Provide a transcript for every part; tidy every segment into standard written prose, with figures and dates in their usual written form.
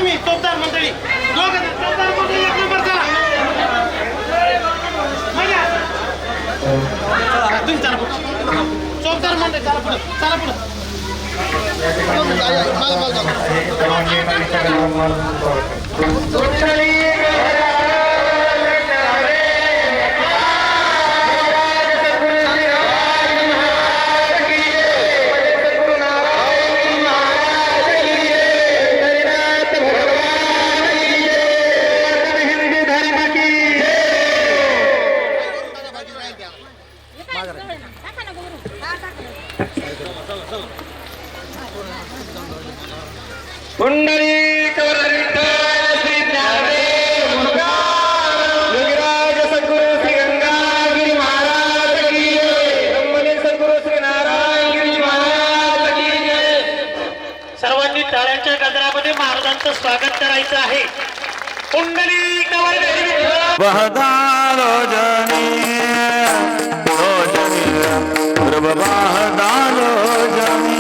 तुम्ही चौकदार मंडळी दोघं चौकदार मंडळी एक नंबर चला तुम्ही चला पुढे चौकदार मंडळी चला पुढे चला पुढे पुंडलिक श्री ज्ञानदेव योगीराज सद्गुरु श्री गंगागिरी महाराज की जय. ब्रह्मलीन सद्गुरु श्री नारायण गिरी महाराज की जय. सर्वांनी टाळ्यांच्या गजरामध्ये महाराजांचं स्वागत करायचं आहे. पुंडलिक वहदान रोजनी वहदान रोजनी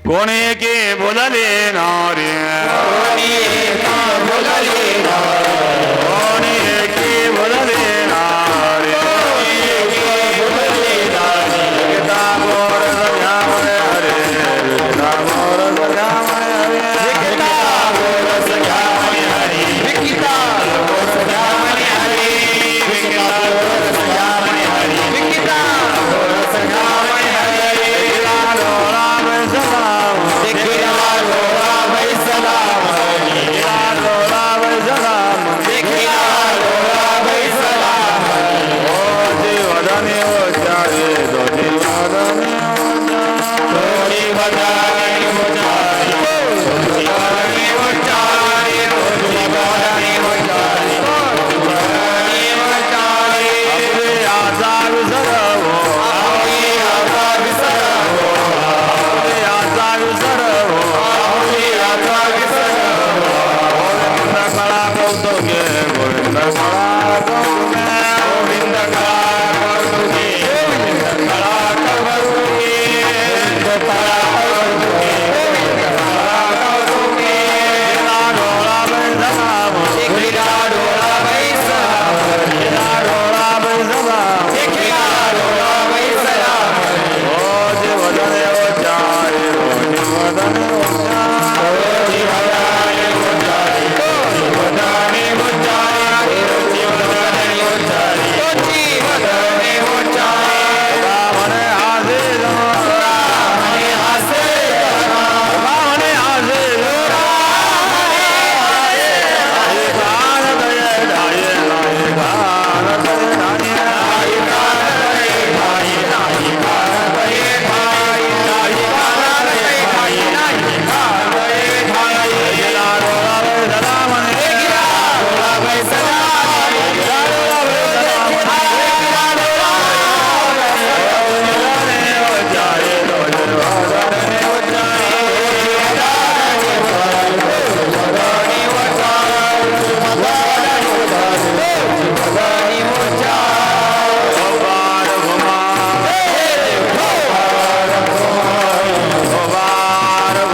कोणी की बोलले नारी कोणी की बोलले नारी गीता गोर सजामय हरे गीता गोर सजामय हरे गीता गोर सजामय हरे गीता गोर सजामय हरे गीता गोर सजामय हरे गीता गोर सजामय हरे गीता डोला में सलाम गीता डोला में सलाम गीता डोला में सलाम गीता डोला में सलाम ओ जीवदानी ओ चारे दो जीवदानी ओ जीवदानी ओ चारे जीवदानी ओ चारे जीवदानी ओ चारे जीवदानी ओ चारे अपने आशा विसरवो अपने आशा विसरवो अपने आशा विसरवो अपने आशा विसरवो गोविंद कला कौतुके गोविंद कला कौतुके गोविंद कला कौतुके गोविंद कला कौतुके गोविंद कला कौतुके गोविंद कला कौतुके गीता डोला में सलाम गीता डोला में सलाम गीता डोला में सलाम गीता डोला में सलाम ओ जीवदानी ओ चारे ओ जीवदानी ओ चारे ओ जीवदानी ओ चारे ओ जीवदानी ओ चारे ओ जीवदानी ओ चारे ओ जीवदानी ओ चारे रावण आसे रावण आसे रावण आसे गान दय ढाय नाय गान दय ढाय नाय गान दय ढाय नाय गान दय ढाय नाय गान दय ढाय नाय गान दय ढाय गीता डोला में सलाम गीता डोला में सलाम गीता डोला में सलाम गीता डोला में ओ जाए दो जीवदानी ओ जाए जीवदानी ओ जाए जीवदानी ओ जाए जीवदानी ओ जाए ओ बार घुमा ओ बार घुमा ओ बार घुमा ओ बार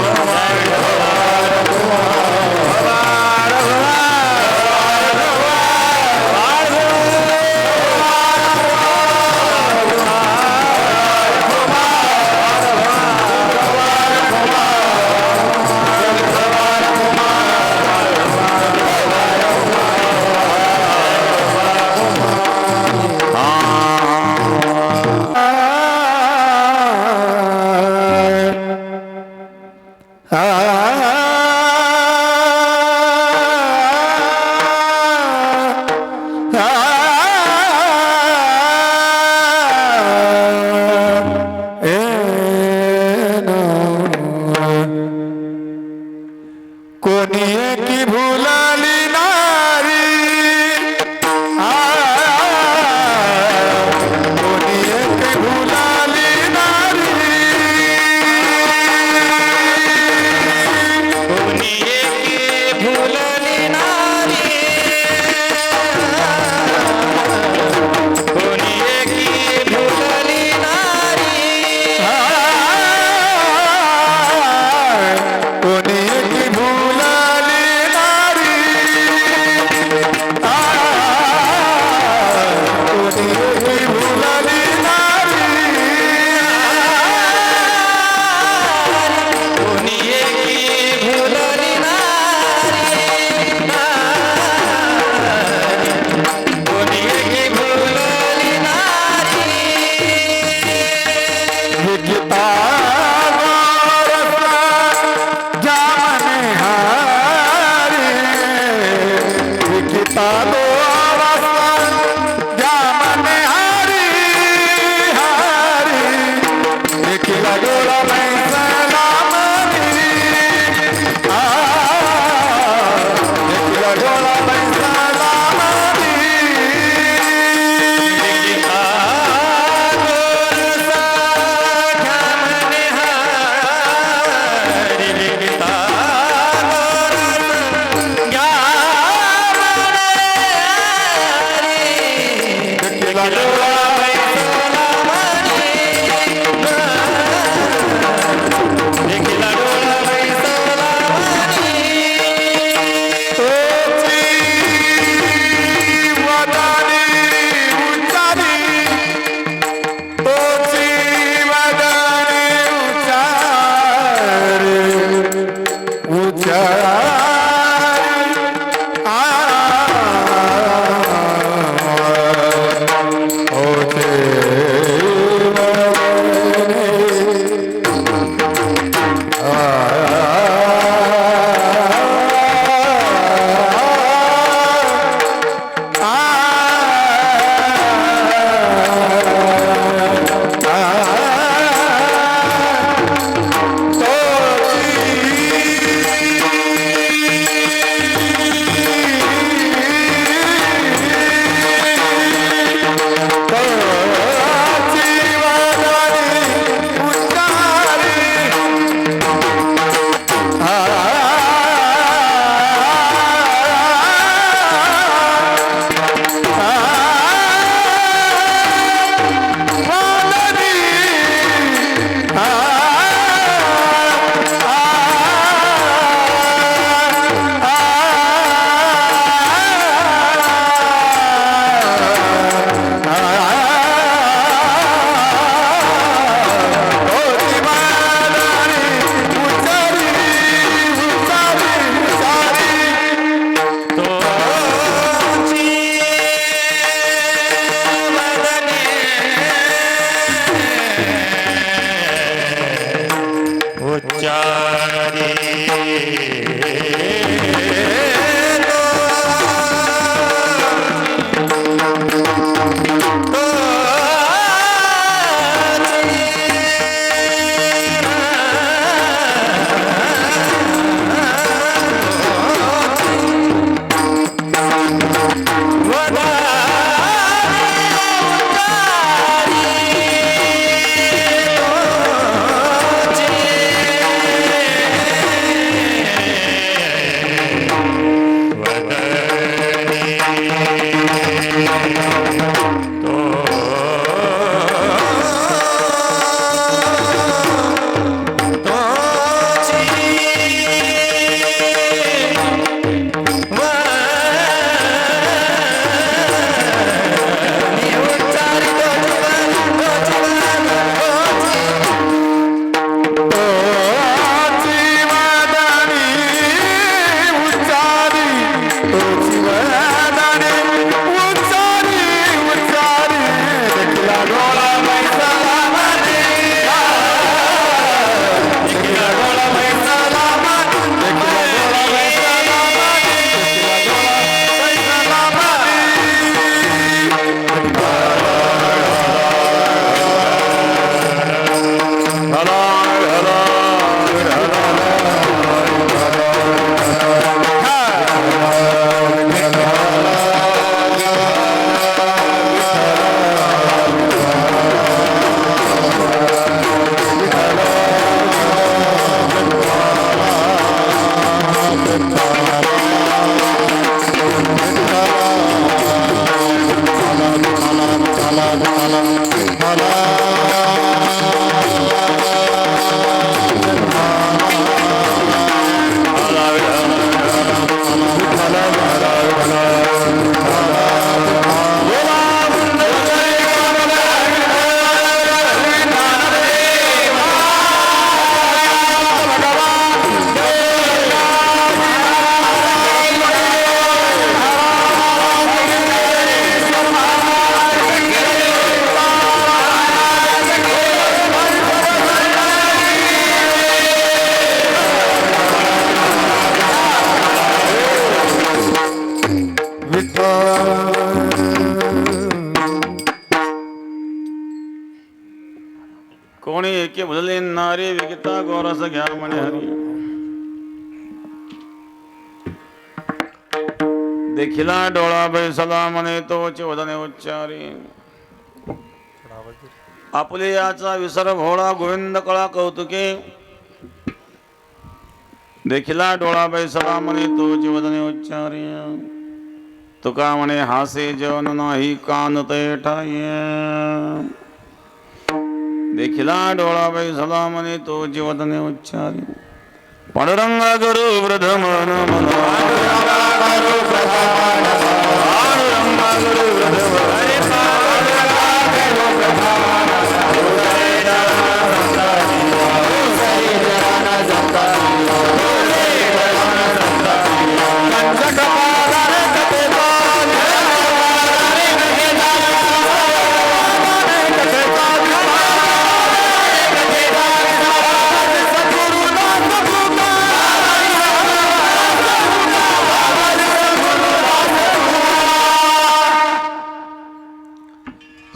कोणी की भुलाली नारी कोणी की भुलाली नारी कोणी की भुलाली नारी कोणी की भुलाली नारी कोणी की भुलाली नारी डोळा बैसाला मनी निकिता गोरसा घ्या म्हणे हारी निकिता गोरसा घ्या म्हणे हारी निकिता डोळा बैसाला मनी निकिता डोळा बैसाला मनी तोची वदनी उच्चारी तोची वदनी उच्चारी उच्चारी ओचे कोणी एके भजले नारे विकिता गोरस घ्या म्हणे हरी देखिला डोळा बैसला म्हणे तोच वदने उच्चारी आपले याचा विसर भोळा गोविंद कळा कौतुके देखिला डोळा बैसला म्हणे तोच वदने उच्चारी तुका म्हणे हासे जन नाही कान ते ठाय देखिला डोळा बैसला म्हणे तो जीवदने उच्चारी पांडुरंग गुरु वृद्ध मन मन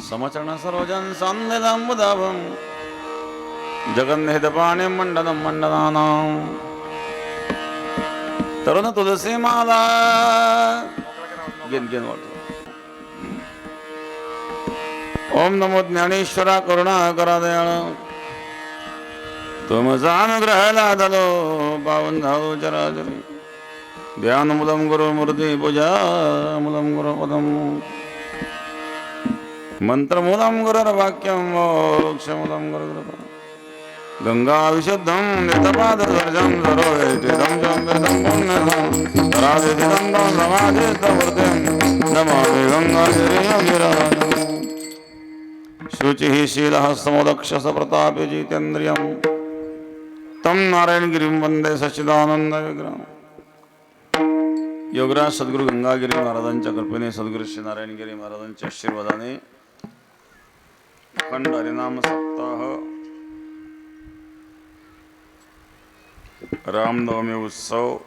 समचरण सरोजन संदलंबुदाभं जगन्निहितपाणि मंडनं मंडनानां तरुण तुलसी माला गेन गेन वाटतो ओम नमो ज्ञानेश्वरा करुणा करा दयाळ तुमचा अनुग्रह लादलो पावन धाव चराचरी ध्यान मूलम गुरु मूर्ती पूजा मूलम गुरु पदम मंत्रमूलं गुरुर्वाक्यं मोक्षमूलं गुरुकृपा गंगा विशुद्धं नितपादवर्जं सरोवेतिदं जम्बेदं पुण्यदं परादितं तं समाधितमूर्तिं नमामि गङ्गागिरिं शुचिः शीलः समोदक्षस प्रतापे जितेन्द्रियं तं नारायणगिरिं वन्दे सच्चिदानन्दविग्रहम् योगराज सद्गुरू गंगागिरी महाराजांच्या कृपेने सद्गुरू श्री नारायणगिरी महाराजांच्या आशीर्वादाने अखंड हरिनाम सप्ताह रामनवमी उत्सव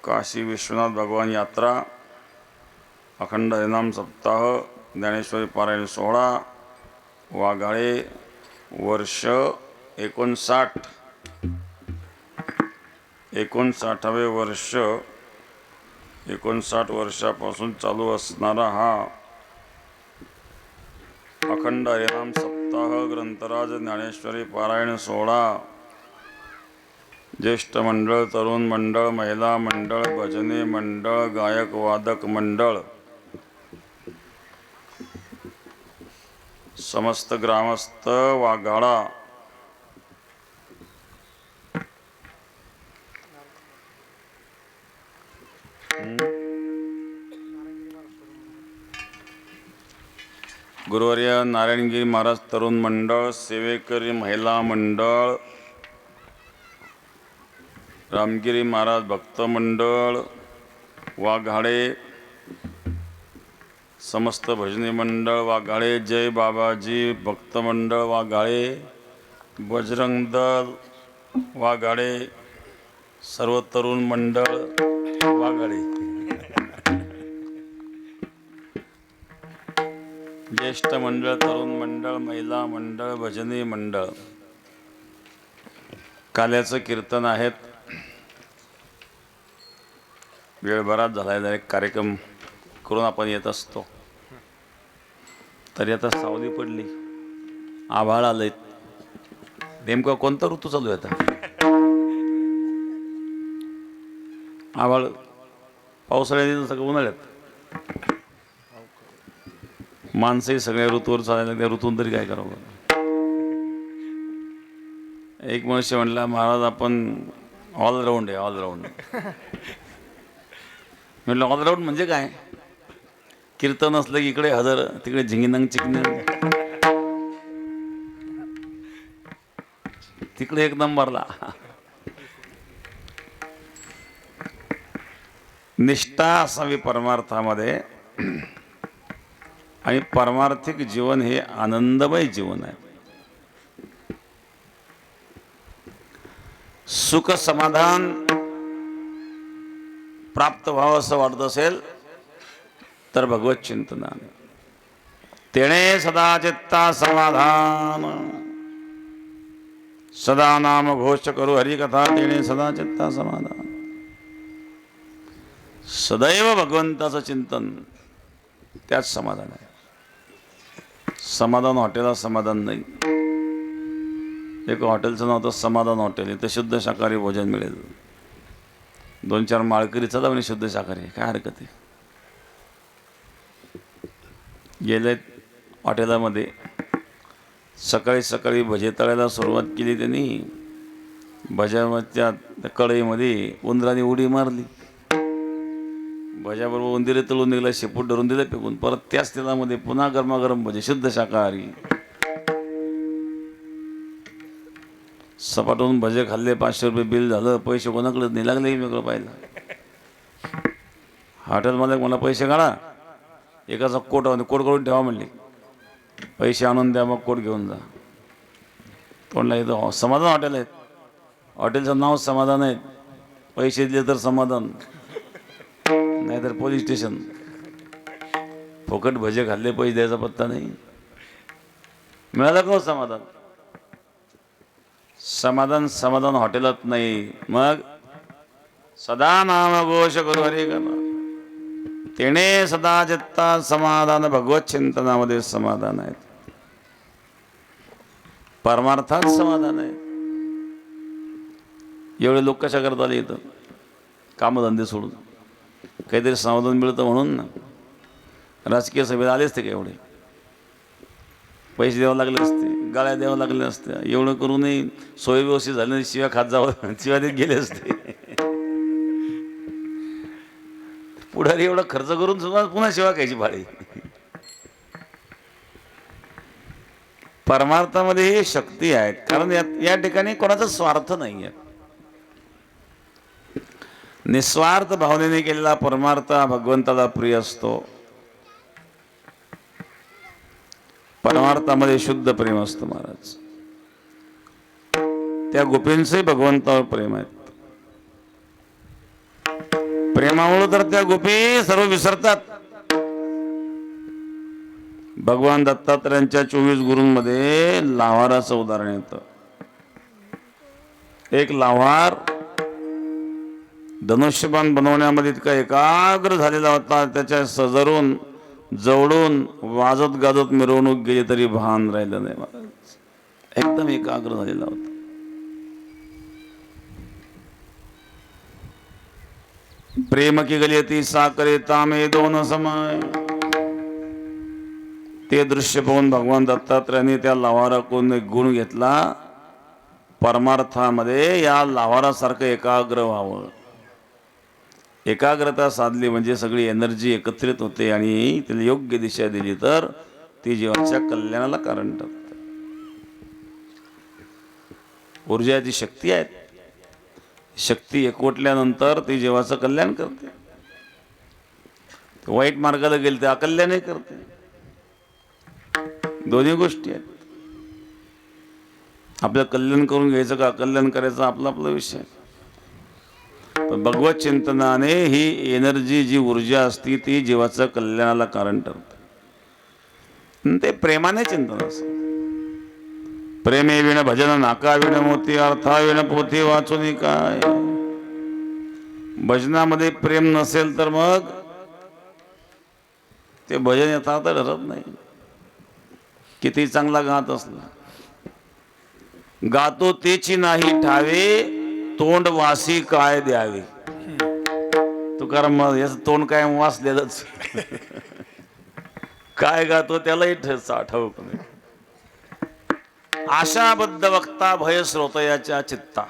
काशी विश्वनाथ भगवान यात्रा अखंड हरिनाम सप्ताह ज्ञानेश्वरी पारायण सोहळा वाघाळे वर्ष 59वे वर्ष 59 वर्षापासून चालू असणारा हा अखंड हरिनाम सप्ताह ग्रंथराज ज्ञानेश्वरी पारायण सोहळा ज्येष्ठ मंडळ तरुण मंडळ महिला मंडळ भजनी मंडळ गायक वादक मंडळ समस्त ग्रामस्थ वाघाळा गुरुवर्य नारायणगिरी महाराज तरुण मंडळ सेवेकरी महिला मंडळ रामगिरी महाराज भक्त मंडळ वाघाळे समस्त भजनी मंडळ वाघाळे जय बाबाजी भक्त मंडळ वाघाळे बजरंग दल वाघाळे सर्व तरुण मंडळ वाघाळे ज्येष्ठ मंडळ तरुण मंडळ महिला मंडळ भजनी मंडळ काल्याचं कीर्तन आहेत वेळ बराच झाला एक कार्यक्रम करून आपण येत असतो तरी आता सावली पडली आभाळ आलंय नेमकं कोणता ऋतू चालू आहे आता आभाळ पावसाळ्यात सगळं उन्हाळ्यात माणसंही सगळ्या ऋतूवर चालायला त्या ऋतून तरी काय करावं एक मनुष्य म्हणला महाराज आपण ऑलराऊंड आहे ऑलराऊंड म्हटलं ऑलराऊंड म्हणजे काय कीर्तन असलं की इकडे हजर तिकडे झिंगिनंग चिकन तिकडे एक नंबरला निष्ठा असावी परमार्थामध्ये आणि परमार्थिक जीवन हे आनंदमय जीवन आहे सुख समाधान प्राप्त व्हावं असं वाटत असेल तर भगवत चिंतनाने तेणे सदा चित्ता समाधान सदा नाम घोष करू हरिकथा तेणे सदा चित्ता समाधान सदैव भगवंताचं चिंतन, त्यात समाधान आहे. समाधान हॉटेलात समाधान नाही. एक हॉटेलचं नाव होतं समाधान हॉटेल. इथं शुद्ध शाकाहारी भोजन मिळेल. 2-4 माळकरी चला म्हणे शुद्ध शाकाहारी, काय हरकत आहे. गेले हॉटेलामध्ये, सकाळी सकाळी भजे तळायला सुरुवात केली त्यांनी. भज्याच्या कढईमध्ये उंदराने उडी मारली. भज्याबरोबर उंदिरे तळून निघाला, शेपूट धरून दिलं फेकून. परत त्याच तेलामध्ये पुन्हा गरमागरम भजे, शुद्ध शाकाहारी. सपाटून भजे खाल्ले, 500 रुपये बिल झालं. पैसे कोणाकडे नाही लागले, वेगळं पाहिलं. हॉटेल मालक मला पैसे काढा, एकाचा कोट करून ठेवा म्हणले. पैसे आणून द्या, मग कोट घेऊन जा. तोंडला इथं समाधान हॉटेल आहेत. हॉटेलचं नाव समाधान आहे. पैसे दिले तर समाधान, नाहीतर पोलीस स्टेशन. फुकट भजे खाल्ले, पैसे द्यायचा पत्ता नाही. मिळालं का समाधान? समाधान हॉटेलात नाही. मग सदा नाम घोष करू हरे करा, तेने सदा चित्ता समाधान. भगवत चिंतनामध्ये समाधान आहे. परमार्थात समाधान आहे. एवढे लोक कशा करता आले इथं? कामधंदे सोडून काहीतरी समाधान मिळतं म्हणून ना. राजकीय सभेला आले असते का एवढे? पैसे द्यावं लागले असते, गाळ्या द्यावं लागले असत्या. एवढं करूनही सोय व्यवस्थित झाली, शिव्या खात जावं, शिव्या देत गेले असते. पुढारी एवढा खर्च करून सुद्धा पुन्हा शिवा खायची भाडी. परमार्थामध्ये ही शक्ती आहे. कारण या ठिकाणी कोणाचा स्वार्थ नाही आहे. निस्वार्थ भावनेने केलेला परमार्थ भगवंताला प्रिय असतो. परमार्थामध्ये शुद्ध प्रेम असतं महाराज. त्या गोपींचे भगवंतावर प्रेम आहे. प्रेमामुळे तर त्या गोपी सर्व विसरतात. भगवान दत्तात्रयांच्या 24 गुरूंमध्ये लाव्हाराचं उदाहरण येतं. एक लाव्हार धनुष्यबाण बनवण्यामध्ये इतका एकाग्र झालेला होता, त्याच्या सजरून जवळून वाजत गाजत मिरवणूक गेली तरी भान राहिलं नाही महाराज. एकदम एकाग्र झालेला होता. प्रेम की गलियती साकरे तामे दोन समाय. ते दृश्य पाहून भगवान दत्तात्रयांनी त्या लाव्हाराकडून एक गुण घेतला. परमार्थामध्ये या लाव्हारासारखं एकाग्र व्हावं. एकाग्रता साधली म्हणजे सगळी एनर्जी एकत्रित होते आणि तिला योग्य दिशा दिली तर ती जीवाच्या कल्याणाला कारण ठरते. ऊर्जा ती शक्ती आहे. शक्ती एकवटल्यानंतर ती जीवाचं कल्याण करते. वाईट मार्गाला गेली तर अकल्याणही करते. दोन्ही गोष्टी आहेत. आपलं कल्याण करून घ्यायचं का अकल्याण करायचं आपला आपला विषय. पण भगवत चिंतनाने ही एनर्जी, जी ऊर्जा असती ती जीवाचं कल्याणाला कारण ठरते. ते प्रेमाने चिंतन असतं. प्रेमे विण भजन नाका विण मोती, अर्था विण पोथी वाचून काय. भजनामध्ये प्रेम नसेल तर मग ते भजन यथार्थ ठरत नाही. किती चांगला गात असला, गातो तेची नाही ठावे, तोंड वासी काय द्यावे. तुकाराम याच तोंड काय वाचलेलंच. काय गातो त्यालाही ठाऊक नाही. आशाबद्ध वक्ता भय श्रोतयाच्या चित्ता.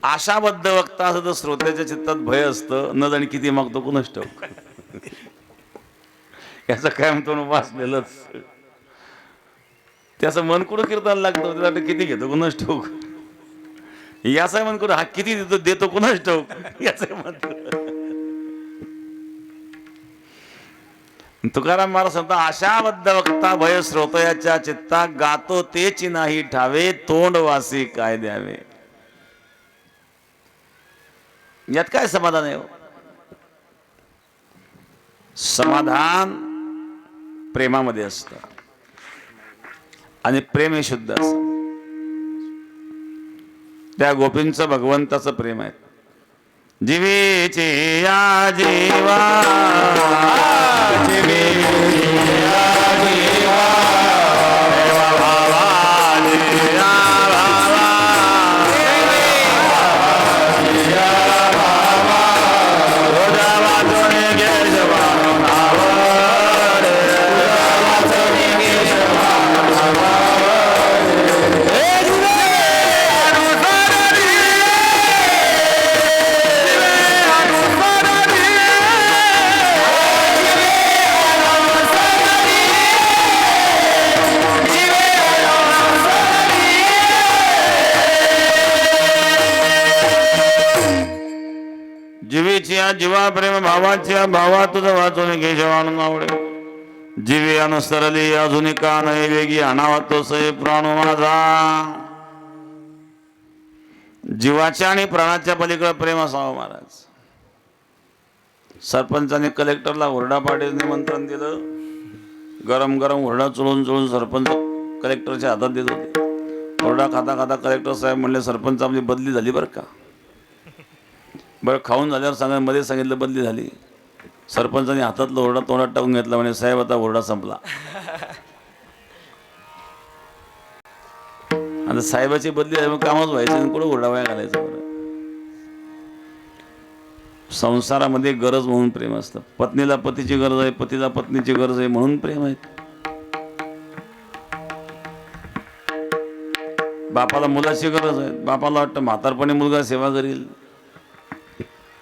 आशाबद्ध वक्ता असं तर श्रोत्याच्या चित्तात भय असतं. न जाणी किती मागतो कुणाच ठाऊक. याचं काय म्हणतो वाचलेलंच. त्याचं मन कुठं कीर्तन लागतं, त्याला किती घेतो कुणाच ठाऊक. याचं मन करून हा किती देतो कुणाच ठाऊक. याचं म्हणतो. तुकाराम महाराज सांगतो आशाबद्ध वक्ता भय श्रोतयाच्या चित्ता, गातो तेची नाही ठावे, तोंड वासी काय द्यावे. यात काय समाधान आहे? समाधान प्रेमामध्ये असतं आणि प्रेम हे शुद्ध असतं. त्या गोपींचं भगवंताचं प्रेम आहे. जीवेची या जीवा जीवेची या जीवा देवा भावाची या भावा या भावा रोजा वाचून केशवानु नाव रे रोजा वाचून केशवानु नाव हे जीवे अनुसरणी जीवेच्या जीवा प्रेम भावाच्या भावा तुझं वाचून केशवानु आवडे जीवे अनुसरली अजून का नाही वेगी आणावा तो सय प्राण माझा जीवाच्या आणि प्राणाच्या पलीकडे प्रेम असावं महाराज. सरपंचाने कलेक्टरला हुरडा पाटील निमंत्रण दिलं. गरम गरम हुरडा चोळून चोळून सरपंच कलेक्टरच्या हातात देत होते. हुरडा खाता खाता कलेक्टर साहेब म्हणले सरपंच आपली बदली झाली बरं का. बरं खाऊन झाल्यावर मध्ये सांगितलं बदली झाली. सरपंचाने हातातला हुरडा तोंडात टाकून घेतला म्हणे साहेब आता हुरडा संपला. आता साहेबाची बदली आहे मग कामच व्हायचं कुठं हुरडा वाया घालायचं बरं. संसारामध्ये गरज म्हणून प्रेम असतं. पत्नीला पतीची गरज आहे पतीला पत्नीची गरज आहे म्हणून प्रेम आहे. बापाला मुलाची गरज आहे. बापाला वाटतं म्हातारपणी मुलगा सेवा करील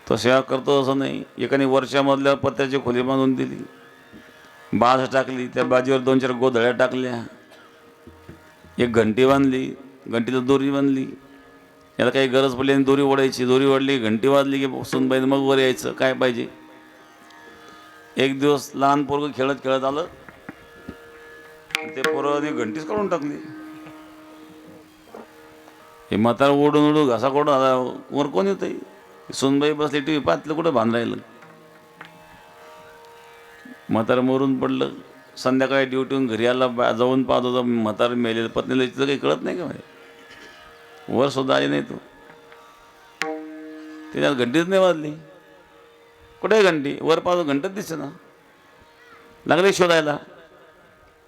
तो सेवा करतो असं नाही. एकाने वर्षामधल्या पत्त्याची खोली बांधून दिली. बाज टाकली त्या बाजीवर 2-4 गोधड्या टाकल्या. एक घंटी बांधली घंटीला दोरी बांधली. याला काही गरज पडली आणि दोरी ओढायची. दोरी ओढली घंटी वाजली की सुनबाईनं मग वर यायचं काय पाहिजे. एक दिवस लहान पोरगं खेळत खेळत आलं ते पोराने घंटीच काढून टाकली. हे म्हातारा ओढून ओढून घासा कोण आला वर कोण येत. सुनबाई बसली टी व्ही पाहतलं कुठं बांध राहिलं. म्हातारा मरून पडलं. संध्याकाळी ड्युटीहून घरी आला जाऊन पाहत होता म्हातारा मेलेलं. पत्नीला तिथं काही कळत नाही का माझ्या वर सुद्धा आली नाही तो. त्याच्यात घंटीच नाही वाजली. कुठे घंटी वर पाहतो घंटच दिसते ना. लागले शोधायला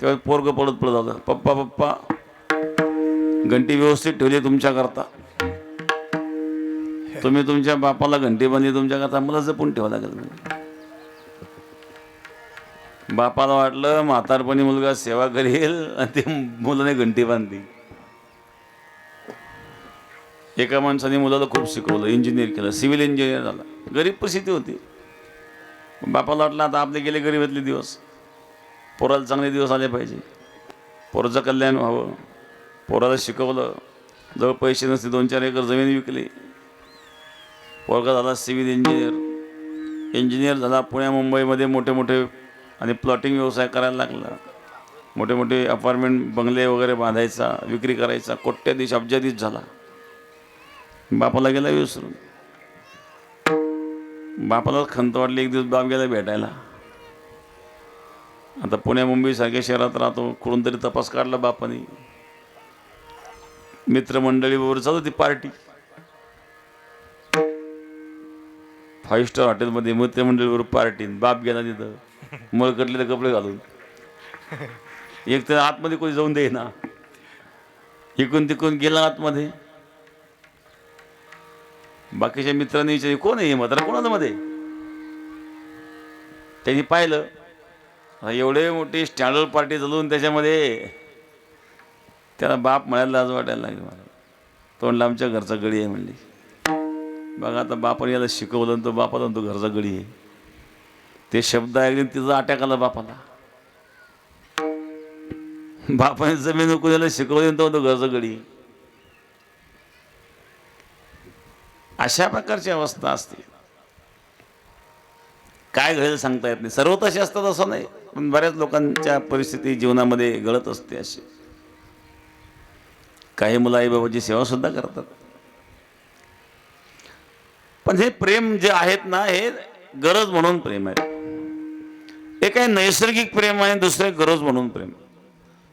तेव्हा पोरगं पडत पडत आलं. पप्पा पप्पा घंटी व्यवस्थित ठेवली तुमच्याकरता. तुम्ही तुमच्या बापाला घंटी बांधली तुमच्याकरता मला जपून ठेवावं लागेल. बापाला वाटलं म्हातारपणी मुलगा सेवा करेल आणि ते मुलाने घंटी बांधली. एका माणसाने मुलाला खूप शिकवलं. इंजिनियर केलं सिव्हिल इंजिनियर झाला. गरीब परिस्थिती होती. बापाला वाटलं आता आपले गेले गरीबातले दिवस पोराला चांगले दिवस आले पाहिजे. पोराचं कल्याण व्हावं. पोराला शिकवलं. जवळ पैसे नसते 2-4 एकर जमीन विकली. पोरगा झाला सिव्हिल इंजिनियर झाला. पुण्या मुंबईमध्ये मोठे मोठे आणि प्लॉटिंग व्यवसाय करायला लागला. मोठे मोठे अपार्टमेंट बंगले वगैरे बांधायचा विक्री करायचा. कोट्याधीश अब्जाधीश झाला. बापाला गेला विसरून. बापाला खंत वाटली. एक दिवस बाप गेला भेटायला. आता पुण्या मुंबई सारख्या शहरात राहतो. कुठून तरी तपास काढला बापाने. मित्रमंडळीबरोबर चालू ती पार्टी 5 स्टार हॉटेलमध्ये. मित्रमंडळीबरोबर पार्टी. बाप गेला तिथं मळकटलेले कपडे घालून. एक तर आतमध्ये कोणी जाऊन दे ना. इकून तिकून गेला आतमध्ये. बाकीच्या मित्रांनी विचारले कोण आहे मात्र कोणाला मध्ये. त्यांनी पाहिलं एवढे मोठी स्टँडर्ड पार्टी चालवून त्याच्यामध्ये त्याला बाप म्हणायला लाज वाटायला लागली. मला तोंडला आमच्या घरचा गडी आहे म्हणली. बघा आता बापाने याला शिकवलं तो बापाला तो घरचा गडी आहे. ते शब्द ऐकले तिचा अटॅक आला बापाला. बापाने जमीन उकून याला शिकवलं तो घरचा गडी. अशा प्रकारची अवस्था असते. काय घडेल सांगता येत नाही. सर्व तसे असतात असं नाही पण बऱ्याच लोकांच्या परिस्थिती जीवनामध्ये घडत असते अशी. काही मुलं आई बाबाची सेवा सुद्धा करतात. पण हे प्रेम जे आहेत ना हे गरज म्हणून प्रेम आहे. एक आहे नैसर्गिक प्रेम आहे. दुसरे गरज म्हणून प्रेम.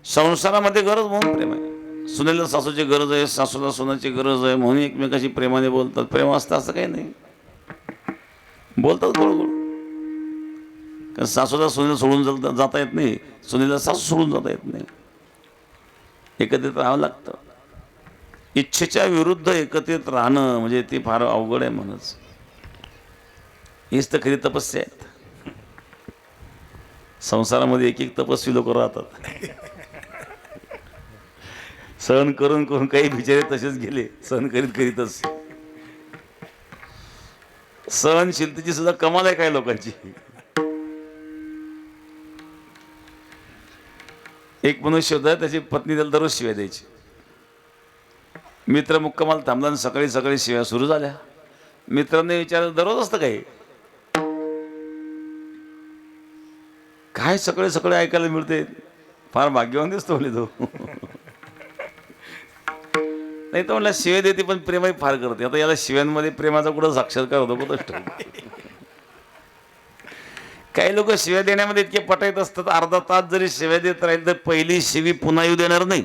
संसारामध्ये गरज म्हणून प्रेम आहे. सुनेला सासूची गरज आहे. सासूला सुनाची गरज आहे म्हणून एकमेकाशी प्रेमाने बोलतात. प्रेम असतं असं काही नाही. बोलतात गोड. कारण सासूला सुनीला सोडून जाता येत नाही, सुनीला सासू सोडून जाता येत नाही. एकत्रित राहावं लागतं. इच्छेच्या विरुद्ध एकत्रित राहणं म्हणजे ते फार अवघड आहे म्हणूनच. हीच तर खरी तपस्या आहेत. संसारामध्ये एक एक तपस्वी लोक राहतात. सहन करून करून काही बिचारे तसेच गेले, सहन करीत करीतच. सहनशीलतेची सुद्धा कमाल आहे काही लोकांची. एक मनुष्य होता, त्याची पत्नी त्याला दररोज शिव्या द्यायची. मित्र मुक्कामाला थांबला आणि सकाळी सकाळी शिव्या सुरू झाल्या. मित्रांनी विचारलं, दररोज असतं काय सकाळी सकाळी ऐकायला मिळते, फार भाग्यवान दिसतो म्हणे तो. नाही तर म्हणलं शिव्या देते पण प्रेमही फार करते. आता याला शिव्यांमध्ये प्रेमाचा कुठं साक्षात्कार होतो कुठं. काही लोक शिव्या देण्यामध्ये इतके पटाईत असतात, अर्धा तास जरी शिव्या देत राहील तर पहिली शिवी पुन्हा येऊ देणार नाही.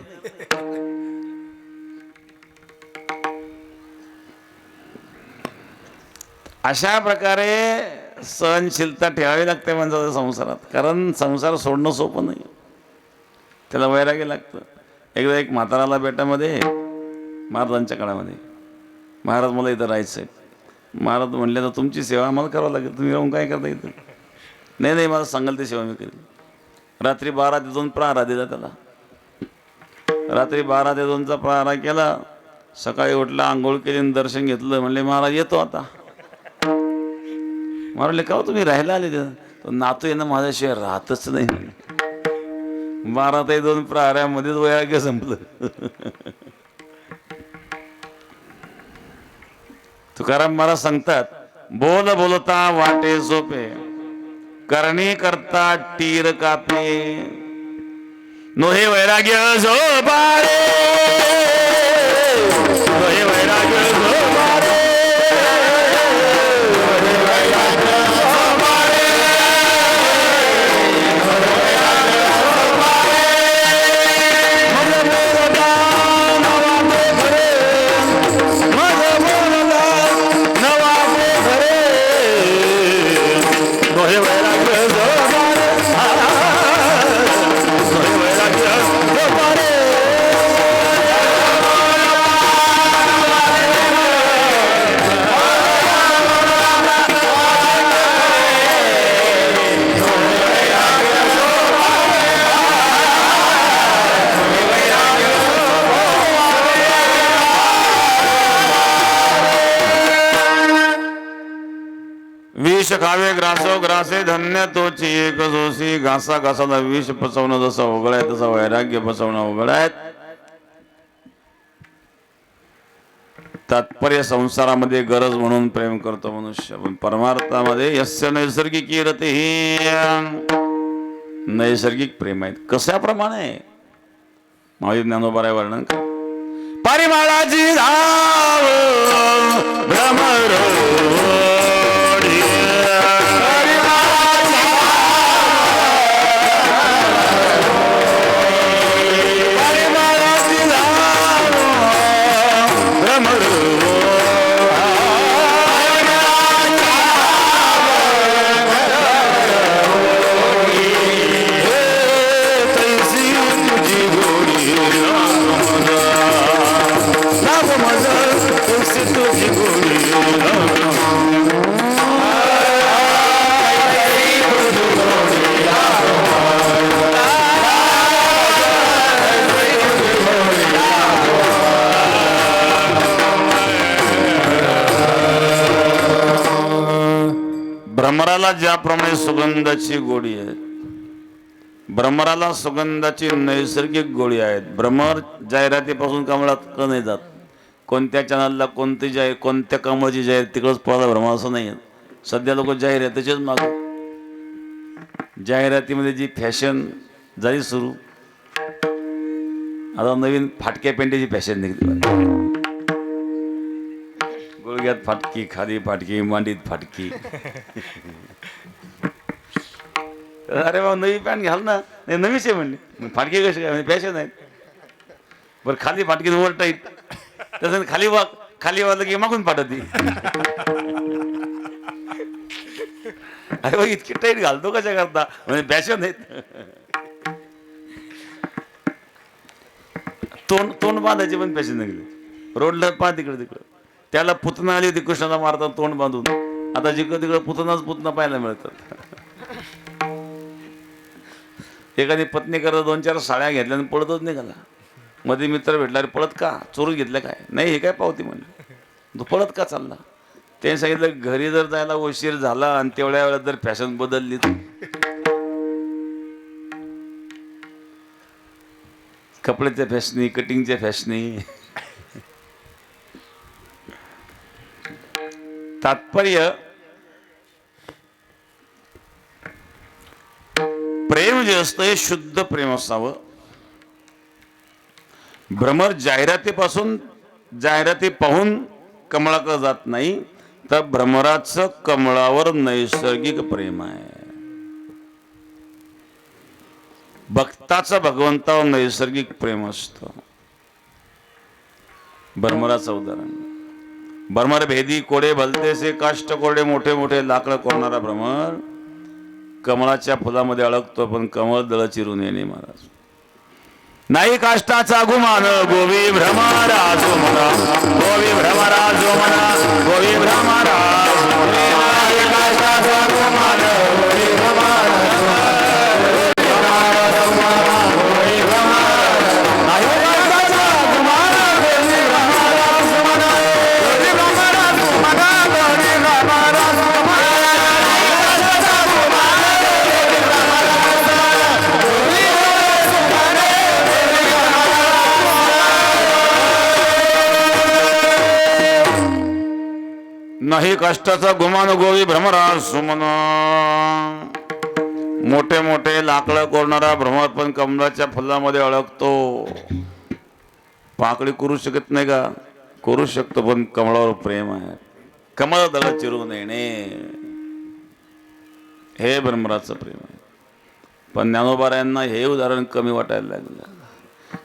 अशा प्रकारे सहनशीलता ठेवावी लागते माणसाच्या संसारात. कारण संसार सोडणं सोपं नाही, त्याला वैराग्य लागतं. एकदा एक म्हाताराला बेटामध्ये महाराजांच्या काळामध्ये, महाराज मला इथं राहायचं आहे. महाराज म्हणले तर तुमची सेवा आम्हाला करावं लागेल, तुम्ही राहून काय करता इथं. नाही नाही मला सांगाल ते सेवा मी करेन. रात्री 12 ते 2 प्रहारा दिला त्याला. रात्री 12 ते 2चा प्रहारा केला. सकाळी उठला, आंघोळ केली आणि दर्शन घेतलं. म्हणले महाराज येतो आता. म्हणले का तुम्ही राहायला आले तर नातू येणं माझ्याशिवाय राहतच नाही. 12 ते 2 प्रहारामध्येच वैराग्य संपलं. तुकाराम महाराज सांगतात, बोल बोलता वाटे सोपे, करणी करता टीर कापे, नोहे वैराग्य झोपारे, नोहे वैराग्य झोपारे, नोहे वैराग्य झोपारे, नोहे वैराग्य झोपारे. मज बोलता नवाबे घरे, मज बोलता नवाबे घरे, नोहे वैराग्य झोपारे, नोहे वैराग्य झोपारे. विष खावे ग्रासो ग्रासे धन्य तोची एक जोशी, घासा घासाला विष पचवणं जसं अवघड आहे तसं वैराग्य पचवणं अवघड आहे. तात्पर्य संसारामध्ये गरज म्हणून प्रेम करतो मनुष्य, पण परमार्थामध्ये यस्य नैसर्गिक रते नैसर्गिक प्रेम आहेत. कशाप्रमाणे महावीर ज्ञानोबा वर्णन कर. परिमळाची धाव भ्रमर भ्रमराला ज्याप्रमाणे सुगंधाची गोडी आहे, भ्रमराला सुगंधाची नैसर्गिक गोडी आहेत. भ्रमर जाहिरातीपासून कमळात का नाही जात. कोणत्या चॅनलला कोणत्या कमळाची जाहीर तिकडंच पळाला भ्रमर असं नाही. सध्या लोक जाहिरातीचेच माग. जाहिरातीमध्ये जी फॅशन झाली सुरू, आता नवीन फाटक्या पेंटीची फॅशन निघते. गुडघ्यात फाटकी, खाली फाटकी, मांडीत फाटकी. अरे बाबा नवी पॅन्ट घाल ना. नाही नवीच आहे म्हणले. फाटकी कशी काय फॅशन आहेत. बरं खाली फाटकी वर टाईट, तसं खाली वाजलं की मागून फाटती. अरे बघ इतकी टाईट घालतो कशा करता म्हणजे फॅशन आहेत. तोंड तोंड बांधायची पण फॅशन निघली. रोडला पहा तिकडे तिकडं. त्याला पुतना आली होती कृष्णाला मारतात तोंड बांधून. आता जिकडं तिकडं पुतना पाहायला मिळतात. एखादी पत्नी करता 2-4 साड्या घेतल्या आणि पळतच निघाला. मध्ये मित्र भेटला, रे पळत का, चोरून घेतलं काय, नाही हे काय पावती म्हणलं, तू पळत का चालला. त्याने सांगितलं घरी जर जायला उशीर झाला आणि तेवढ्या वेळात जर फॅशन बदलली तर. कपड्याच्या फॅशनी, कटिंगच्या फॅशनी. तात्पर्य प्रेम जे असतं हे शुद्ध प्रेम असावं. भ्रमर जाहिराती पाहून कमळाकडे जात नाही, तर भ्रमराचं कमळावर नैसर्गिक प्रेम आहे. भक्ताचं भगवंतावर नैसर्गिक प्रेम असतं. भ्रमराचं उदाहरण, भ्रमर भेदी कोडे भलते से काष्ट कोरडे, मोठे मोठे लाकडं कोरणारा भ्रमर कमळाच्या फुलामध्ये अडकतो, पण कमळ दळ चिरून येणे महाराज. नाही काष्टाचा गुमान गोवी भ्रमरा जो म्हणा, गोवी भ्रमरा जो म्हणा, गोवी भ्रमरा जो म्हणा. नाही काष्टाचा गुमान गोवी भ्रमरा जो म्हणा, गोवी भ्रमरा. नाही काष्टाचा गुमान गोवी भ्रमरा जो म्हणा, गोवी भ्रमरा जो म्हणा, गोवी भ्रमरा जो म्हणा. नाही कष्टाचा गुमान गोवी भ्रमरा सुमना. मोठे मोठे लाकडं कोरणारा भ्रमर पण कमळाच्या फुलामध्ये अडकतो. पाकळी करू शकत नाही का, करू शकतो, पण कमळावर प्रेम आहे. कमळ दळ चिरून येणे हे भ्रमराचं प्रेम आहे. पण ज्ञानोबारायांना हे उदाहरण कमी वाटायला लागलं.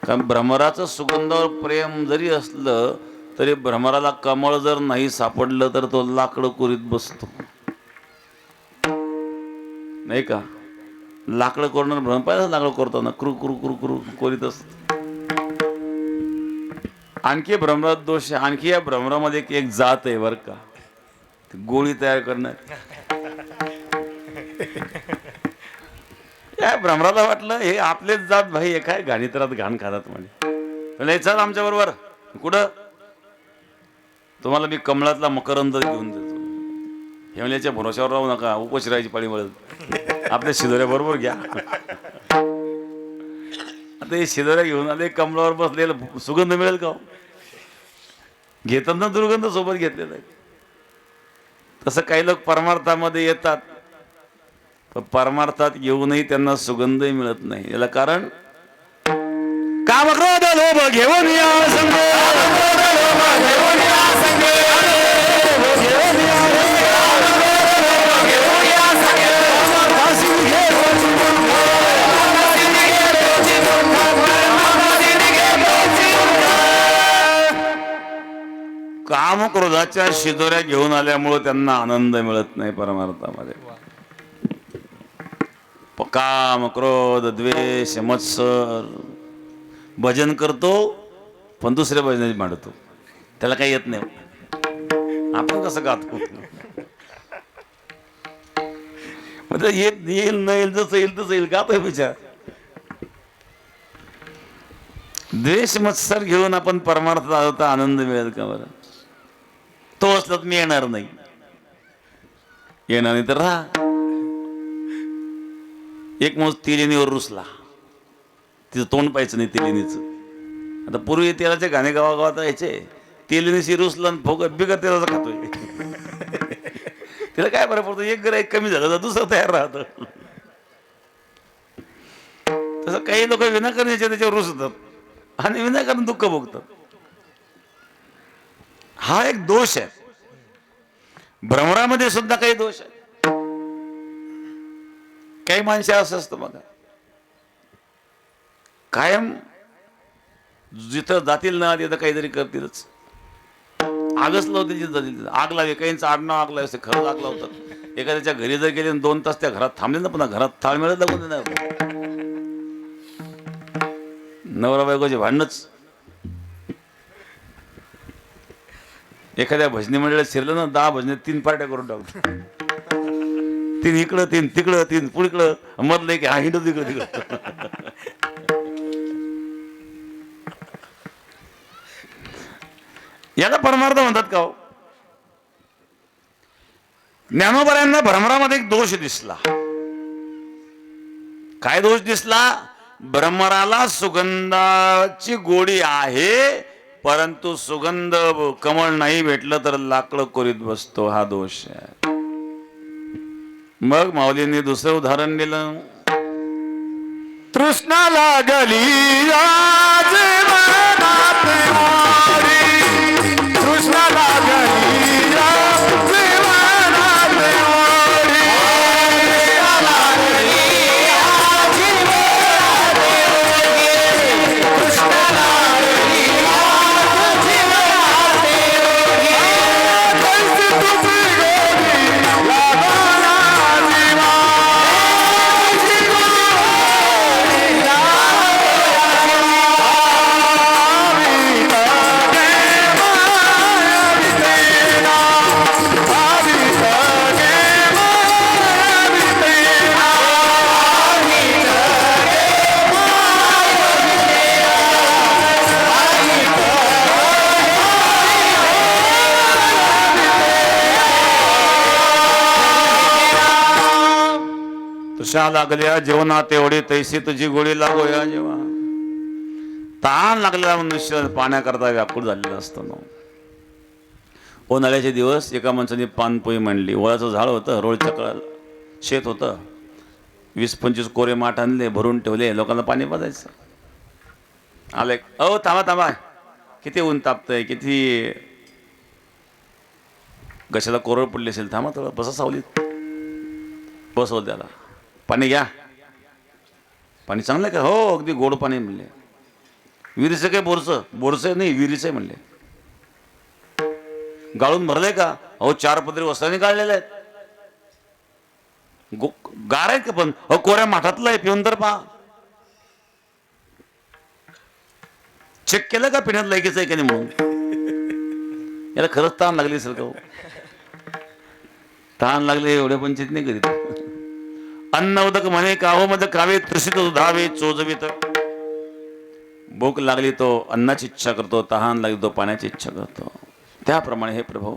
कारण भ्रमराचं सुगंधावर प्रेम जरी असलं तरी भ्रमराला कमळ जर नाही सापडलं तर तो लाकडं कुरीत बसतो, नाही का. लाकडं कोरणार भ्रमर पाहिजे, लाकडं कोरताना क्रू क्रू क्रू क्रू कोरीत असत. आणखी भ्रमरात दोष आहे. आणखी या भ्रमरामध्ये एक जात आहे बरं का, गोळी तयार करणार. या भ्रमराला वाटलं हे आपलेच जात भाई, हे काय घाणीतरात घाण खातात म्हणे. चल आमच्या बरोबर. कुठं? तुम्हाला मी कमळातला मकरंद घेऊन देतो. हेमल्याच्या भरोश्यावर राहू नका, उपाशी राहायची पाळी मिळत. आपल्या शिदोऱ्या बरोबर घ्या. आता हे शिदोऱ्या घेऊन आले, कमळावर बसलेलं सुगंध मिळेल का? घेताना दुर्गंध सोबत घेतलेला आहे. तसं काही लोक परमार्थामध्ये येतात, पण परमार्थात येऊनही त्यांना सुगंधही मिळत नाही. याला कारण काम क्रोध लोभ घेऊन या संग, काम क्रोधाच्या शिदोऱ्या घेऊन आल्यामुळे त्यांना आनंद मिळत नाही परमार्थामध्ये. काम क्रोध द्वेष मत्सर भजन करतो, पण दुसऱ्या भजनाची मांडतो, त्याला काही येत नाही. आपण कसं गातो, म्हणजे येईल न येईल, जसं येईल तसं येईल, गातोय विचार. द्वेष मत्सर घेऊन आपण परमार्थात होता आनंद मिळेल का बरं? तो असला तर मी येणार नाही. येणार नाही तर राहा. एक माणूस तेलिनीवर रुसला, तिचं तोंड पाहायचं नाही तेलिनीचं. आता पूर्वी तेलाचे गाणे गावागावात यायचे, तेलिनीशी रुसला फोगत बिगत तेलाचं खातोय. तिला काय बरं पडतं, एक गिऱ्हाईक कमी झालं तर दुसरं तयार राहतं. तसं काही लोक विनाकारण त्याच्यावर रुसतात आणि विनाकारण दुःख भोगतात. हा एक दोष आहे. भ्रमरामध्ये सुद्धा काही दोष आहे. काही माणसे असं असतं बघा, कायम जिथं जातील ना तिथं काहीतरी करतीलच. आगच लावतील जिथं जातील. आग लावे, काहींचं आडनाव आग लावे, खरंच आग लावतात. एखाद्याच्या घरी जर गेले 2 तास त्या घरात थांबले ना, पुन्हा घरात थाळ मिळत लागून देणार. नवरा बायकोचे भांडणच. एखाद्या भजनी मंडळात शिरलं ना, 10 भजने 3 पार्ट्या करून टाकतो. 3 इकडं, 3 तिकडं, 3 पुढीकडं, मधलं की हा हिंडू तिकडं तिकडं. याला परमार्थ म्हणतात का हो? ज्ञानोबरायांना भ्रमरामध्ये एक दोष दिसला. काय दोष दिसला? भ्रमराला सुगंधाची गोडी आहे, परंतु सुगंध कमळ नाही भेटलं तर लाकडं कोरीत बसतो, हा दोष आहे. मग माऊलींनी दुसरं उदाहरण दिलं. तृष्णा लागली आज मनात वारी, तृष्णा लागली आज मनात वारी, तृष्णा लागली आज मनात वारी, तृष्णा लागली आज मनात वारी, कैसी तुझी गोडी लागाना जीवा, कैसी तुझी तुझ्या लागल्या जेवणात एवढी तैसी तुझी गोडी लागो या जेव्हा. ताण लागलेला मनुष्य पाण्याकरता व्याकुळ झालेला असतो ना. उन्हाळ्याचे दिवस एका माणसाने पानपोई म्हणली. वळाचं झाड होतं, रोडच्या कळाला शेत होतं. 20-25 कोरे माठ आणले, भरून ठेवले, लोकांना पाणी पाजायचं. आले, अहो थांबा थांबा, किती ऊन तापतंय, किती गशाला कोरड पडली असेल, थांबा थोडं बसा सावलीत. बसव त्याला, पाणी घ्या. पाणी चांगलं का? हो अगदी गोड पाणी म्हणले. विहिरीचं काय बोरचं? बोरचं नाही, विहिरीचं म्हणले. गाळून भरलंय का? अहो 4 पदरी वस्त्राने गाळलेले आहेत. गार आहेत का? पण अहो कोऱ्या माठातलं आहे, पिऊन तर पहा. चेक केलं का पिण्यात लायकीचं आहे का नाही म्हणून? याला खरंच ताण लागली असेल का हो? ताण लागले एवढ्या पंचित नाही करीत. अन्न उदक म्हणे काहो मध कावे, तृषित धावे चोजवित. भूक लागली तो अन्नाची इच्छा करतो, तहान लागली तो पाण्याची इच्छा करतो. त्याप्रमाणे हे प्रभू,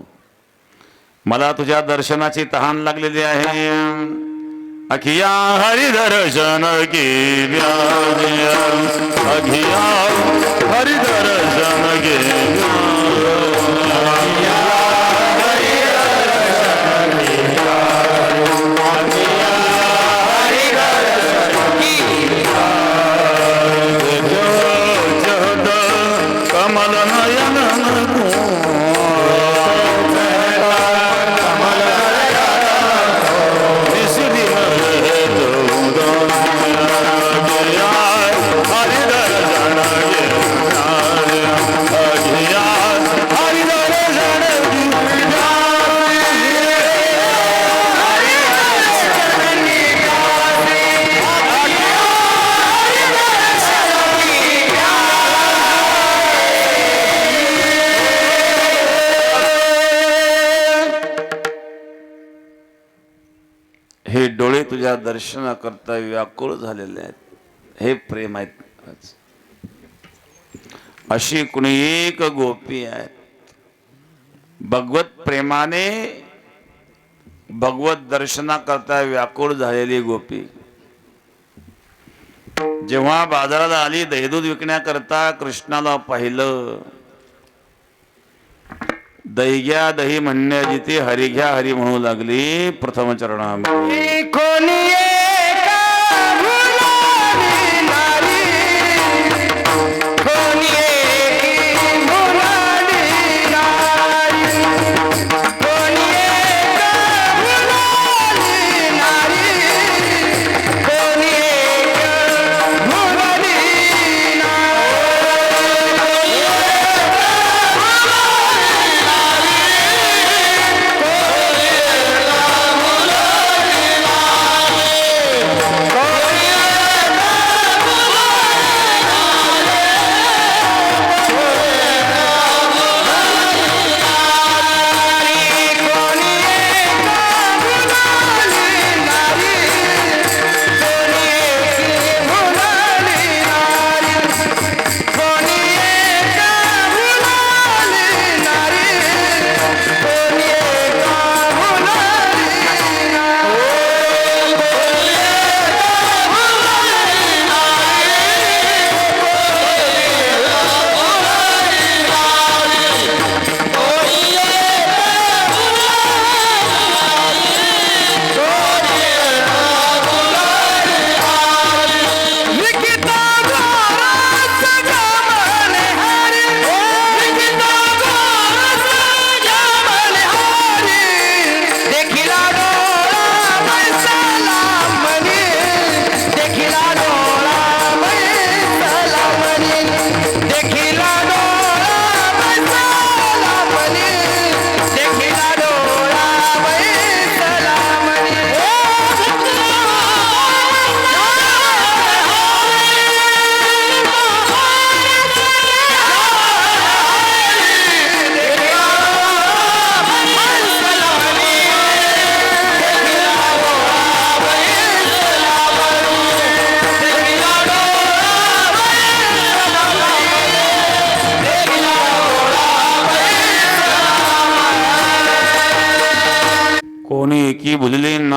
मला तुझ्या दर्शनाची तहान लागलेली आहे. अखिया हरि दर्शन घेव्या, अखिया हरि दर्शन घेव्या, कमल नयन हे डोळे तुझ्या दर्शनाकरता व्याकुळ झालेले आहेत. हे प्रेम आहेत. अशी कुणी एक गोपी आहेत भगवत प्रेमाने भगवत दर्शनाकरता व्याकुळ झालेली गोपी. जेव्हा बाजाराला आली दहीदूध विकण्याकरता, कृष्णाला पाहिलं. दही घ्या दही म्हणण्या जिथे हरी घ्या हरी म्हणू लागली. प्रथम चरणामध्ये कोणी एका भुलारी नारी, कोणी एकी भुलारी नारी, कोणी एका भुलारी नारी, कोणी एका भुलारी नारी.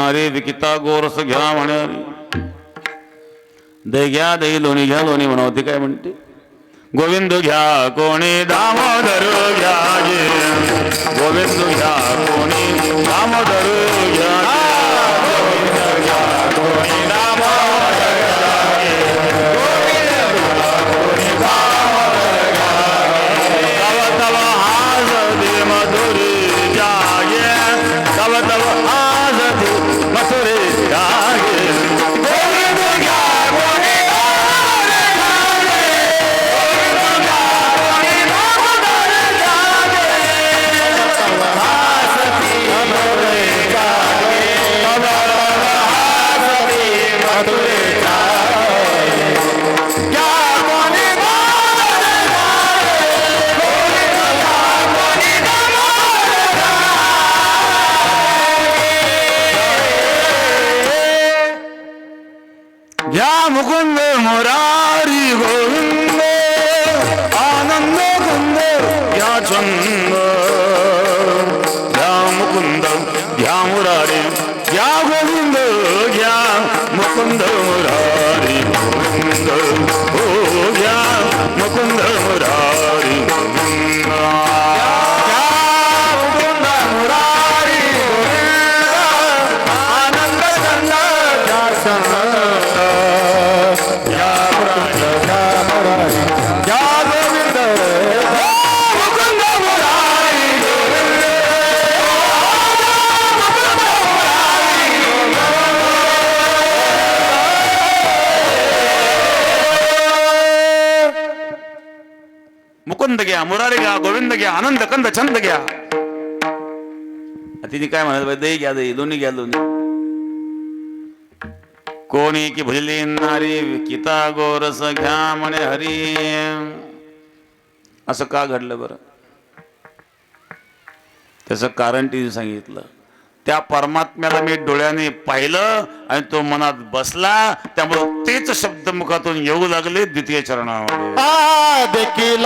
नारी विकिता गोरस घ्या म्हणे दही घ्या दही लोणी घ्या लोणी म्हणवते काय म्हणते गोविंद घ्या कोणी दामोदर घ्या गे गोविंद घ्या कोणी दामोदर घ्या गोविंद घ्या कोणी दामोदर घ्या गे गोविंद घ्या कोणी दामोदर घ्या गे तव तव हास दे मधुरी जागे तव तव हास दे मधुरी जागे गोविंद घ्या कोणी घ्या मुकुंद मुरारी गोविंद आनंद कुंद घ्या छंद घ्या मुकुंद घ्या मुरारी घ्या गोविंद घ्या मुकुंद मुरारी गोविंद हो घ्या मुकुंद मुरारी गोविंद घ्या मुकुंद मुरारी गोविंद आनंद कंद घ्या छंद मुकुंद घ्या मुरारी घ्या गोविंद घ्या आनंद कंद छंद घ्या तिने काय म्हणत दही घ्या दही दोन्ही घ्या दोन्ही कोणी की भजली नारी किता गोरस घ्या म्हणे हरी असं का घडलं बरं त्याचं कारण तिने सांगितलं त्या परमात्म्याला मी डोळ्याने पाहिलं आणि तो मनात बसला त्यामुळे तेच शब्द मुखातून येऊ लागले द्वितीय चरणामध्ये देखील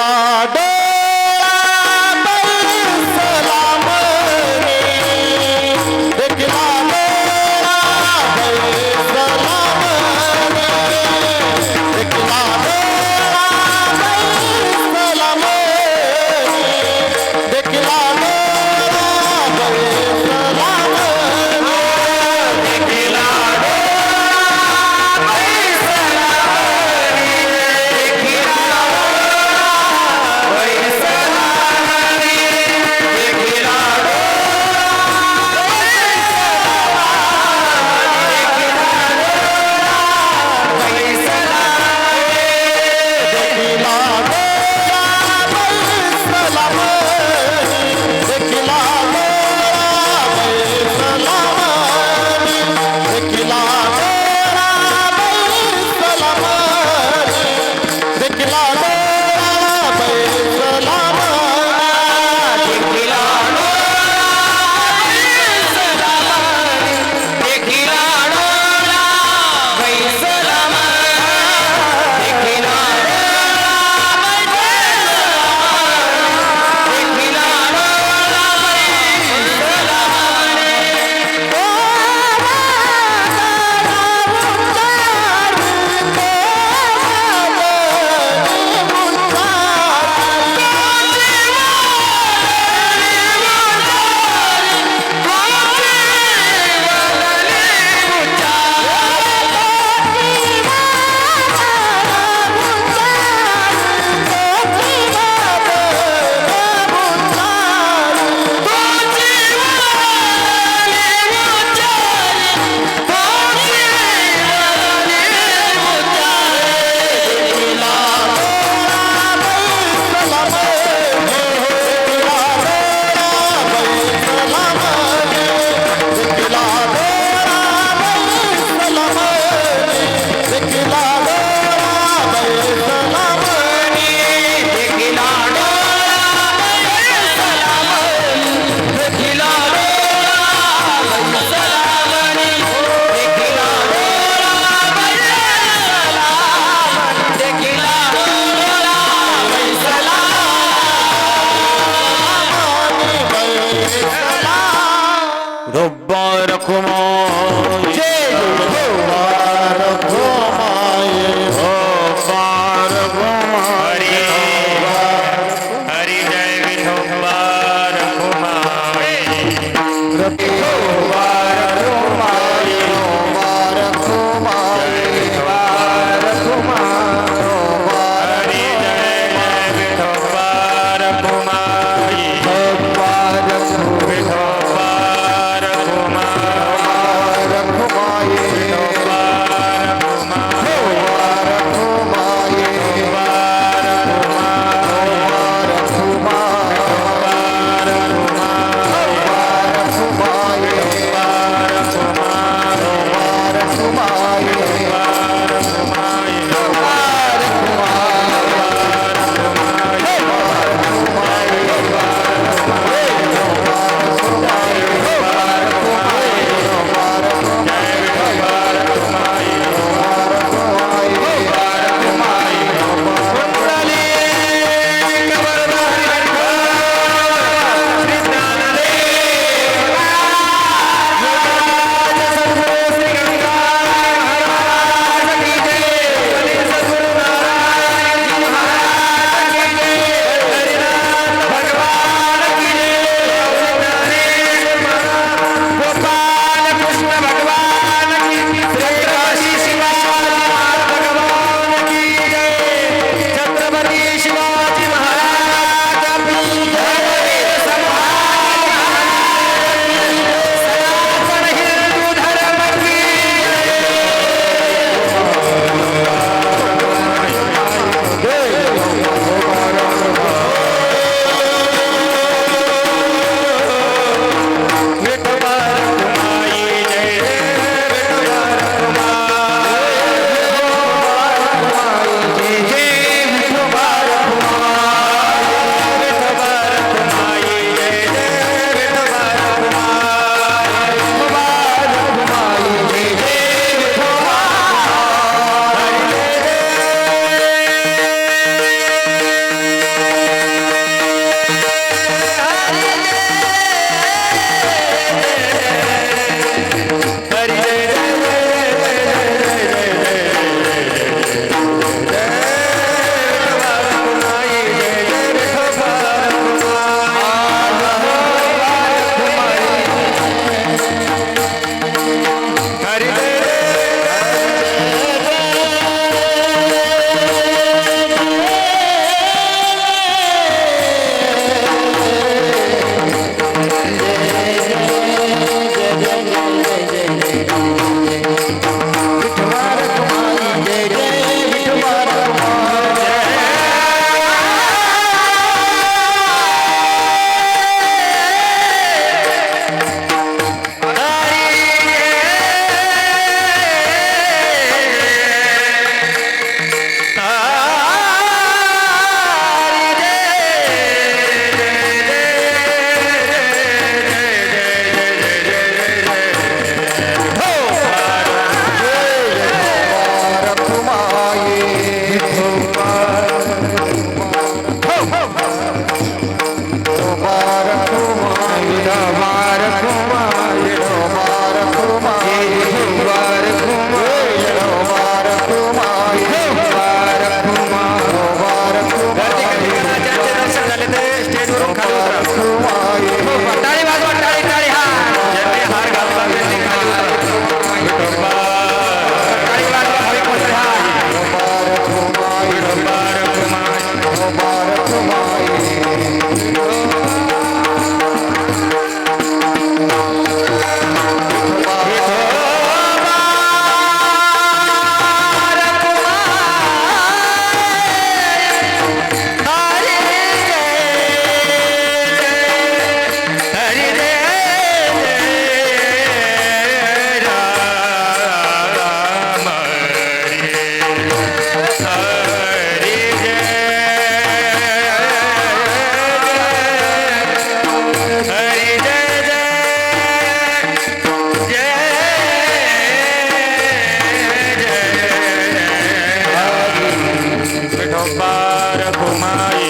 विठोबा रखुमाई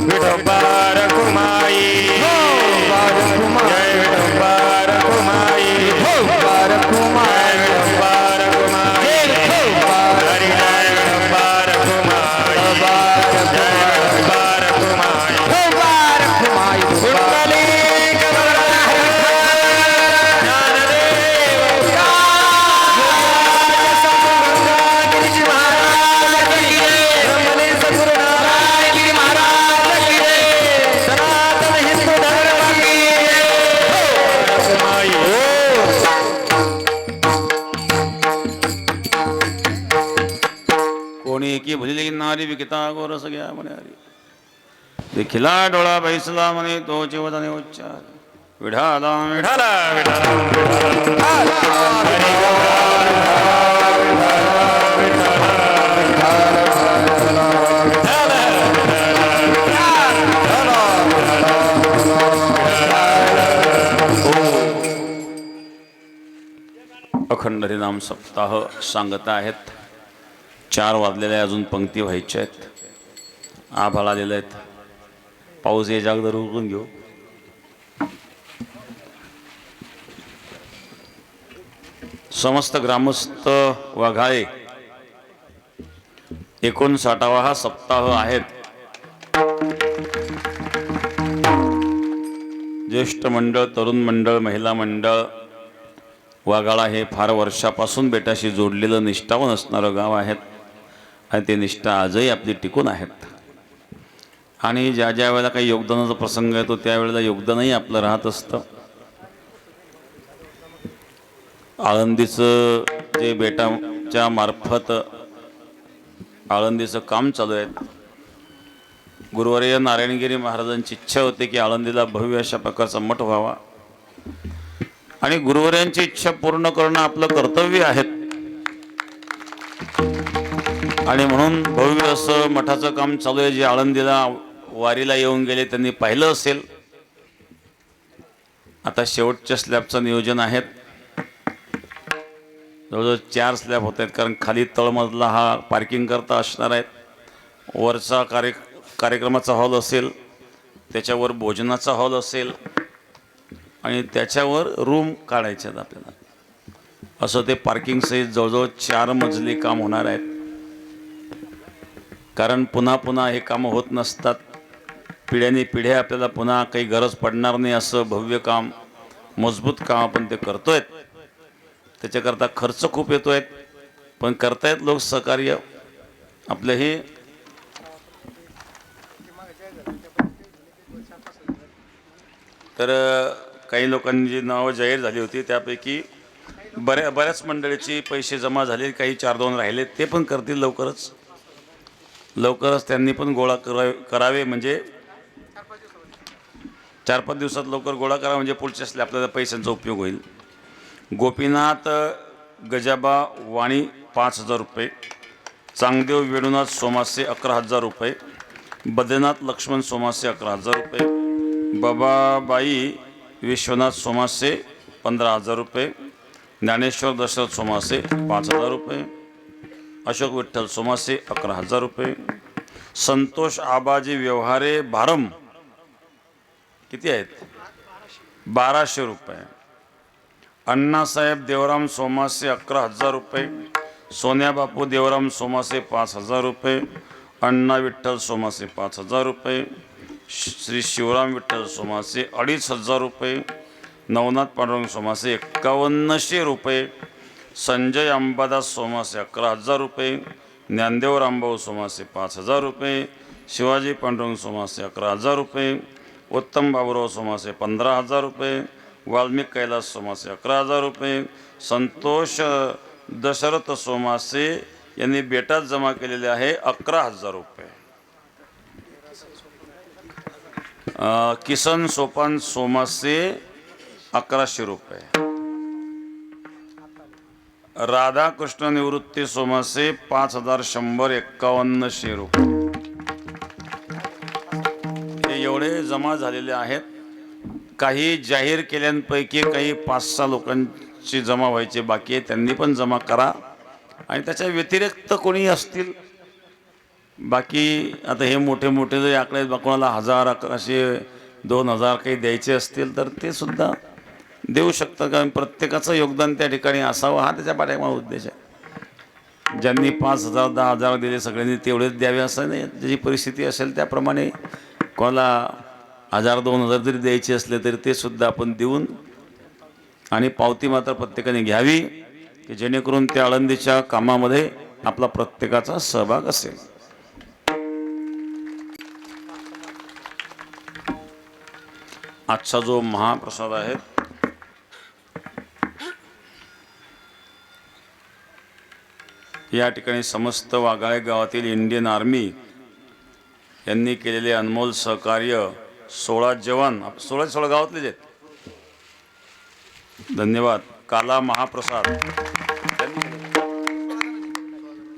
विठोबा रखुमाई जय विठोबा रखुमाई विठोबा रखुमाई विठोबा रखुमाई हरि जय विठोबा रखुमाई जय विठोबा रखुमाई विठोबा रखुमाई कुंडली कोणी की भुजली नारी विकिता गोरस घ्या म्हणे हरी देखिला डोळा बैसला म्हणे तो जीवदाने उच्चार विढाला विढाला अखंड हरिनाम सप्ताह सांगत आहेत. 4 वाजलेले अजून पंक्ती व्हायच्या आहेत. आभाळ आलेले आहेत. पाऊस ये जागदर रोखून घेऊ. समस्त ग्रामस्थ वाघाळे 59वा हा सप्ताह आहेत. ज्येष्ठ मंडळ, तरुण मंडळ, महिला मंडळ, वाघाळा हे फार वर्षापासून बेटाशी जोडलेलं निष्ठावान असणारं गाव आहेत आणि ते निष्ठा आजही आपली टिकून आहेत. आणि ज्या ज्या वेळेला काही योगदानाचा प्रसंग येतो त्यावेळेला योगदानही आपलं राहत असतं. आळंदीचं जे बेटाच्या मार्फत आळंदीचं काम चालू आहे. गुरुवर्य नारायणगिरी महाराजांची इच्छा होती की आळंदीला भव्य अशा प्रकारचा मठ व्हावा आणि गुरुवर्यांची इच्छा पूर्ण करणं आपलं कर्तव्य आहे. आणि म्हणून भव्य असं मठाचं काम चालू आहे. जे आळंदीला वारीला येऊन गेले त्यांनी पाहिलं असेल. आता शेवटच्या स्लॅबचं नियोजन आहे. जवळजवळ 4 स्लॅब होत आहेत कारण खाली तळमजला हा पार्किंग करता असणार आहेत. वरचा कार्यक्रमाचा हॉल असेल, त्याच्यावर भोजनाचा हॉल असेल आणि त्याच्यावर रूम काढायचे आहेत आपल्याला. असं ते पार्किंग सहित जवळजवळ 4 मजली काम होणार आहेत. कारण पुन्हा पुन्हा हे कामं होत नसतात. पिढ्यानी पिढ्या आपल्याला पुन्हा काही गरज पडणार नाही असं भव्य काम, मजबूत काम आपण ते करतोय. त्याच्याकरता खर्च खूप येतोय पण करतायत लोक सहकार्य. आपलं हे तर काही लोकांनी जी नावं जाहीर झाली होती त्यापैकी बऱ्याच मंडळीची पैसे जमा झाले. काही 4-2 राहिले ते पण करतील लवकरच त्यांनी पण गोळा करावे म्हणजे 4-5 दिवसात लवकर गोळा करा म्हणजे पुढच्या आपल्याला पैशांचा उपयोग होईल. गोपीनाथ गजाबा वाणी 5,000 रुपये, चांगदेव वेणुनाथ सोमासे 11,000 रुपये, बद्रीनाथ लक्ष्मण सोमासे 11,000 रुपये, बाबाबाई विश्वनाथ सोमासे 15,000 रुपये, ज्ञानेश्वर दशरथ सोमासे 5,000 रुपये, अशोक विठ्ठल सोमासे 11,000 रुपये, संतोष आबाजी व्यवहारे भारम किती आहेत 1200 रुपये, अण्णासाहेब देवराम सोमासे 11,000 रुपये, सोन्या बापू देवराम सोमासे 5,000 रुपये, अण्णा विठ्ठल सोमासे 5,000 रुपये, श्री शिवराम विठ्ठल सोमासे 2,500 रुपये, नवनाथ पांडुरंग सोमासे 5100 रुपये, संजय अंबादास सोमासे 11,000 रुपये, ज्ञानदेव रामभाऊ सोमासे 5,000 रुपये, शिवाजी पांडुरंग सोमासे 11,000 रुपये, उत्तम बाबूराव सोमासे 15,000 रुपये, वाल्मिक कैलास सोमासे 11,000 रुपये, संतोष दशरथ सोमासे यांनी बेटात जमा केलेले आहे 11,000 रुपये, किसन सोपान सोमासे 1100 रुपये, राधाकृष्ण निवृत्ती सोमासे 5,151 रुपये. हे एवढे जमा झालेले आहेत. काही जाहीर केल्यांपैकी काही 5-6 लोकांची जमा व्हायची बाकी आहे. त्यांनी पण जमा करा आणि त्याच्या व्यतिरिक्त कोणी असतील, बाकी आता हे मोठे मोठे जरी आकडे कोणाला 1000 1100 2000 काही द्यायचे असतील तर ते सुद्धा देऊ शकतात, कारण प्रत्येकाचं योगदान त्या ठिकाणी असावं हा त्याच्या पाठीमागचा उद्देश आहे. ज्यांनी 5000 10,000 दिले सगळ्यांनी तेवढेच द्यावे असं नाही, ज्याची परिस्थिती असेल त्याप्रमाणे कोणाला 1000 2000 जरी द्यायचे असले तरी ते सुद्धा आपण देऊन आणि पावती मात्र प्रत्येकाने घ्यावी की जेणेकरून त्या आळंदीच्या कामामध्ये आपला प्रत्येकाचा सहभाग असेल. आजचा जो महाप्रसाद आहे या ठिकाणी समस्त वाघाळे गावातील इंडियन आर्मी यांनी केलेले अनमोल सहकार्य 16 जवान 16 गावातलेच आहेत. धन्यवाद. काला महाप्रसाद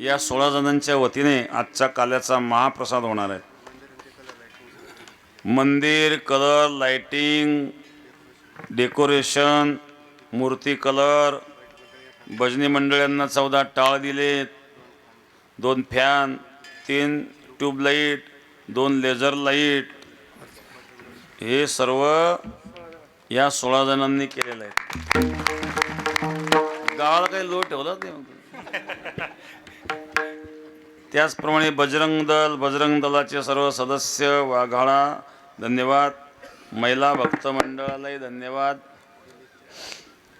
या 16 जणांच्या वतीने आजच्या काल्याचा महाप्रसाद होणार आहे. मंदिर कलर, लाइटिंग, डेकोरेशन, मूर्ती कलर, भजनी मंडळांना 14 टाळ दिले, 2 फॅन, 3 ट्यूबलाईट, 2 लेझर लाईट, हे सर्व या 16 जणांनी केलेलं आहे. गावाला काही लोट ठेवला नाही. त्याचप्रमाणे बजरंग दलाचे सर्व सदस्य, वाघाळा धन्यवाद, महिला भक्त मंडळालाही धन्यवाद.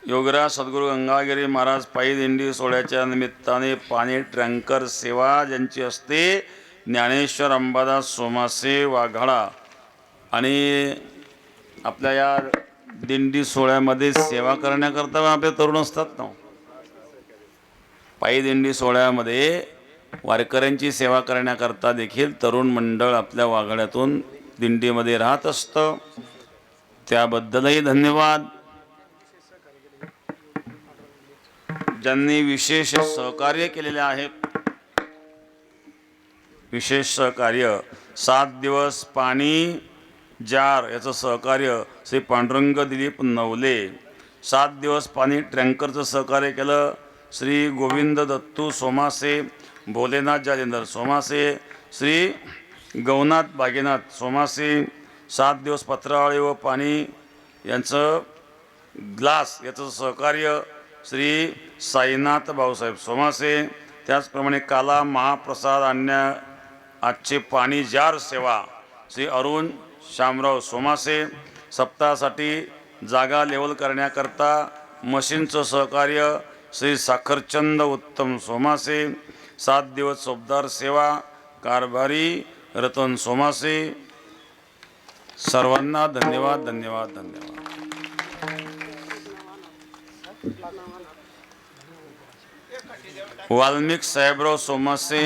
योगराज सद्गुरू गंगागिरी महाराज पायी दिंडी सोहळ्याच्या निमित्ताने पाणी टँकर सेवा ज्यांची असते, ज्ञानेश्वर अंबादास सोमासे वाघाळा, आणि आपल्या या दिंडी सोहळ्यामध्ये सेवा करण्याकरता आपले तरुण असतात ना, पायी दिंडी सोहळ्यामध्ये वारकऱ्यांची सेवा करण्याकरता देखील तरुण मंडळ आपल्या वाघाळ्यातून दिंडीमध्ये राहत असतं, त्याबद्दलही धन्यवाद. ज्यांनी विशेष सहकार्य केलेले आहे, विशेष सहकार्य 7 दिवस पाणी जार याचं सहकार्य श्री पांडुरंग दिलीप नवले, 7 दिवस पाणी टँकरचं सहकार्य केलं श्री गोविंद दत्तू सोमासे, भोलेनाथ जालेंदर सोमासे, श्री गौनाथ भागीनाथ सोमासे, 7 दिवस पत्रावळी व पाणी यांचं ग्लास याचं सहकार्य श्री साईनाथ भाऊसाहेब सोमासे. त्याचप्रमाणे काला महाप्रसाद आणण्या आजचे पाणी जार सेवा श्री अरुण शामराव सोमासे. सप्ताहासाठी जागा लेवल करण्याकरता मशीनचं सहकार्य श्री साखरचंद उत्तम सोमासे. 7 दिवस चौबदार सेवा कारभारी रतन सोमासे. सर्वांना धन्यवाद धन्यवाद धन्यवाद. वाल्मिक साहेबराव सोमासे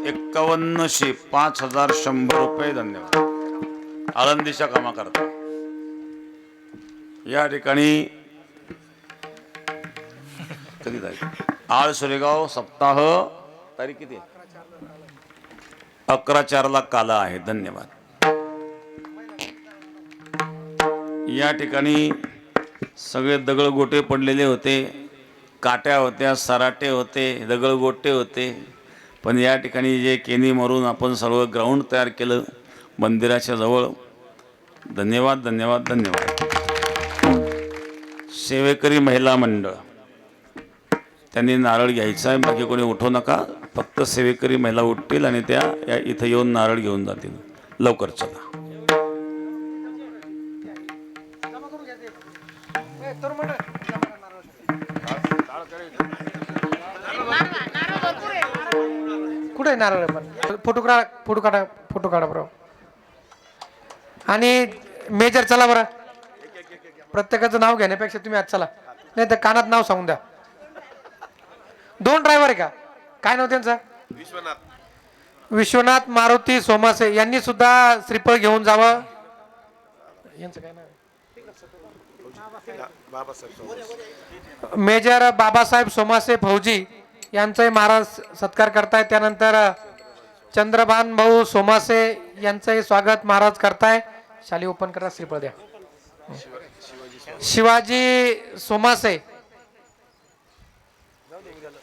51 5100 रुपये धन्यवाद. आळंदीच्या कामाकरता या ठिकाणी कधी तारीख आळ सुरेगाव सप्ताह तारीख किती 11/4 काला आहे. धन्यवाद. या ठिकाणी सगळे दगडगोटे पडलेले होते, काट्या होत्या, सराटे होते, दगडगोटे होते, पण या ठिकाणी जे केनी मारून आपण सर्व ग्राउंड तयार केलं मंदिराच्या जवळ. धन्यवाद धन्यवाद धन्यवाद. सेवेकरी महिला मंडळ त्यांनी नारळ घ्यायचा आहे, बाकी कोणी उठवू नका, फक्त सेवेकरी महिला उठतील आणि त्या या इथं येऊन नारळ घेऊन जातील. लवकर चला. कुठे नारळ पण फोटो काढा बरोबर. आणि मेजर चला बरं, प्रत्येकाचं नाव घेण्यापेक्षा तुम्ही आज चला, नाही तर कानात नाव सांगून द्या. 2 ड्रायव्हर आहे का, काय नाव त्यांचं? विश्वनाथ मारुती सोमासे यांनी सुद्धा श्रीफळ घेऊन जावं. यांचं काय नाव? मेजर बाबासाहेब सोमासे फौजी यांचाही महाराज सत्कार करताय. त्यानंतर चंद्रभान भाऊ सोमासे यांचंही स्वागत महाराज करताय. शाली ओपन करा, श्रीफळ द्या. शिवाजी सोमासे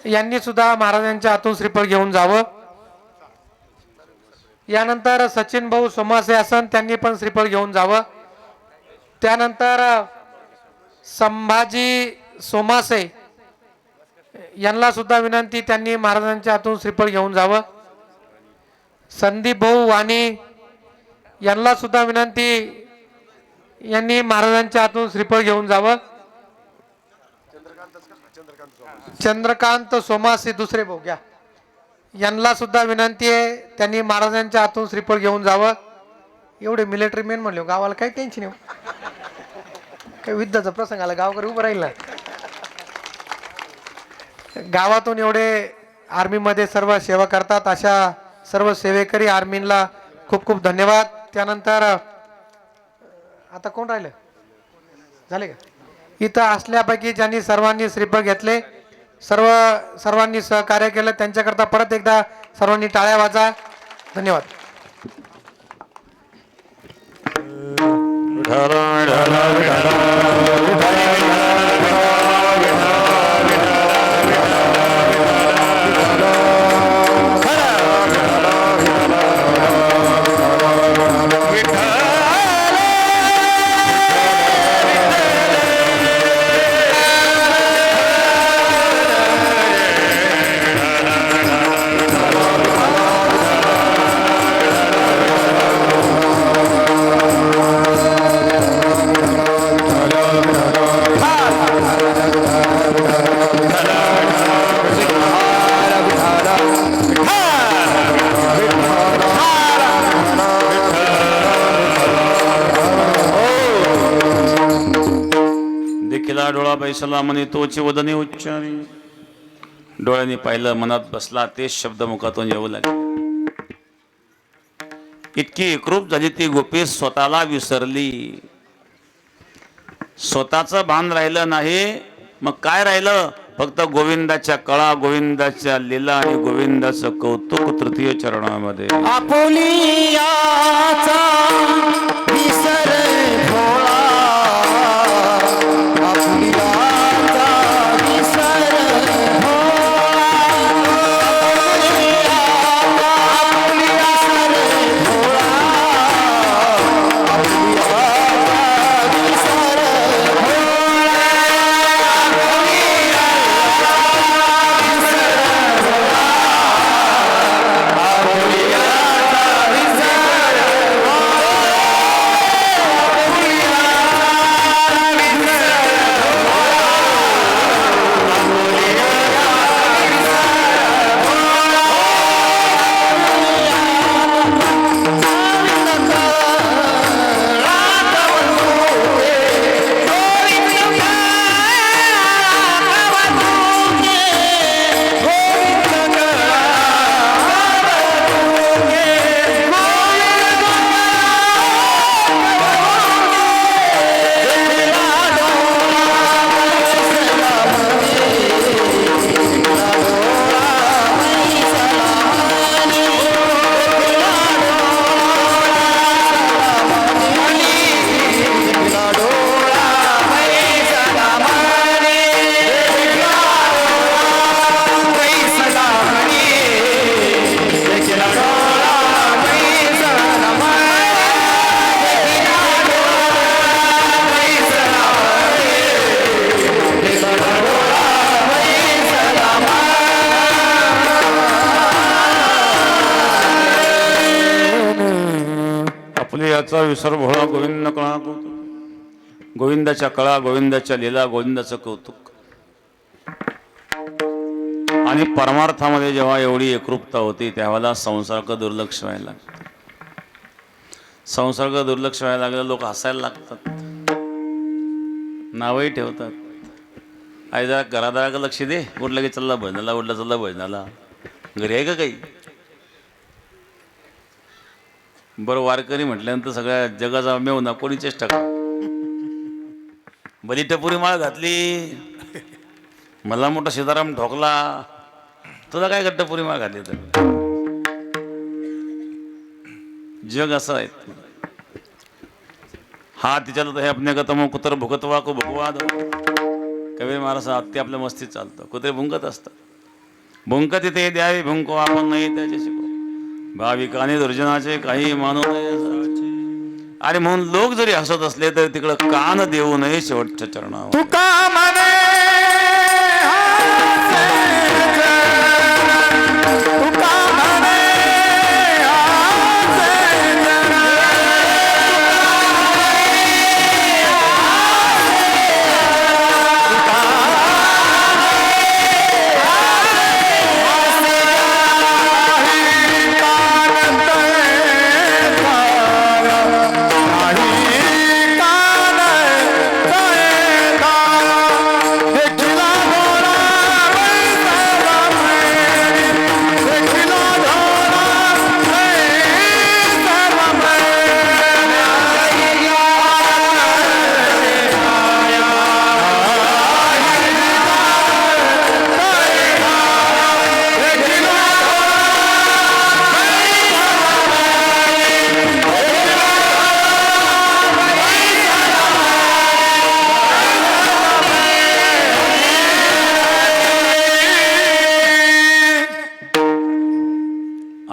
यांनी सुद्धा महाराजांच्या हातून श्रीफळ घेऊन जावं. यानंतर सचिन भाऊ सोमासे असन त्यांनी पण श्रीफळ घेऊन जावं. त्यानंतर संभाजी सोमासे यांना सुद्धा विनंती, त्यांनी महाराजांच्या हातून श्रीफळ घेऊन जावं. संदीप भाऊ वाणी यांना सुद्धा विनंती, यांनी महाराजांच्या हातून श्रीफळ घेऊन जावं. चंद्रकांत सोमासे दुसरे भाऊ घ्या, यांना सुद्धा विनंती आहे, त्यांनी महाराजांच्या हातून श्रीफळ घेऊन जावं. एवढे मिलिटरी मेन म्हणले गावाला काही टेन्शन नाही, काही युद्धाचा प्रसंग आला गावकरी उभं राहील ना. गावातून एवढे आर्मीमध्ये सर्व सेवा करतात, अशा सर्व सेवेकरी आर्मीला खूप खूप धन्यवाद. त्यानंतर आता कोण राहिलं, झाले का? इथं असल्यापैकी ज्यांनी सर्वांनी श्रीफळ घेतले, सर्वांनी सहकार्य केलं, त्यांच्याकरता परत एकदा सर्वांनी टाळ्या वाजा. धन्यवाद. देखिला डोळा बैसला म्हणे तोची वदने उच्चारी. डोळ्यांनी पाहिलं, मनात बसला, तेच शब्द मुखातून येऊ लागले. इतकी एकरूप झाली ती गोपी, स्वतःला विसरली. स्वतःचं भान राहिलं नाही, मग काय राहिलं? फक्त गोविंदाच्या कळा, गोविंदाच्या लीला आणि गोविंदाचं कौतुक तृतीय चरणामध्ये. आपुलियाचा विसर भोळा, आपुलियाचा विसर भोळा, आपुलियाचा विसर भोळा, आपुलियाचा विसर याचा विसर भोळा, गोविंद कळा, गोविंदाच्या कळा, गोविंदाच्या लीला, गोविंदाचं कौतुक. आणि परमार्थामध्ये जेव्हा एवढी एकरूपता होती, त्यावेळेला संसर्ग दुर्लक्ष व्हायला लागलं. संसर्ग दुर्लक्ष व्हायला लागलं, लोक हसायला लागतात, नावही ठेवतात. आई जरा घरादाराकडे लक्ष दे, उठलं की चालला भजनाला, उठला चालला भजनाला, घरी आहे का काही? बरं, वारकरी म्हटल्यानंतर सगळ्या जगाचा मेवना कोणी चेष्टा करा. बली टपुरी माळ घातली, मला मोठा सीताराम ठोकला, तुला काय टपुरी माळ घातली? तर जग असं आहे. हा तिच्याला तर हे अपने गतम कुत्र भुकतवा को भगवाद. कबीर महाराज ते आपल्या मस्तीत चालतं, कुत्रे भुंकत असतात. भुंक तिथे द्यावी भुंको आपण नाही त्याचे शिकू भाविकाने दुर्जनाचे काही मानू नये आणि म्हणून लोक जरी हसत असले तर तिकडं कान देऊ नये शेवटच्या चरणावर तुका म्हणे तुका म्हणे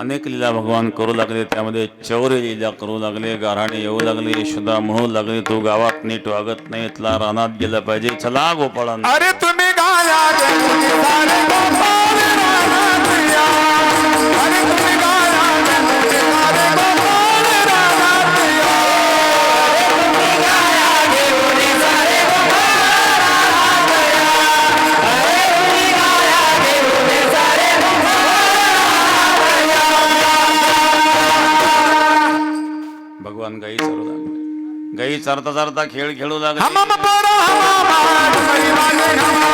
अनेक लीला भगवान करू लागले त्यामध्ये चौर्य लीला करू लागले गाराणे येऊ लागले यशोदा म्हणू लागले तू गावात नीट वागत नाही इथला रानात गेलं पाहिजे चला गोपाळांनो अरे तुम्ही गाया सारे गोपाळ रानात या. अरे तुम्ही गाया सारे गोपाळ रानात या. तुम्ही गाया घेऊन सारे गोपाळ रानात या. अरे तुम्ही गाया घेऊन सारे गोपाळ भगवान गाई चरू लागले गाई चरता चरता खेळ खेळू लागले हम बरो हम तुम्ही वाजे घमा.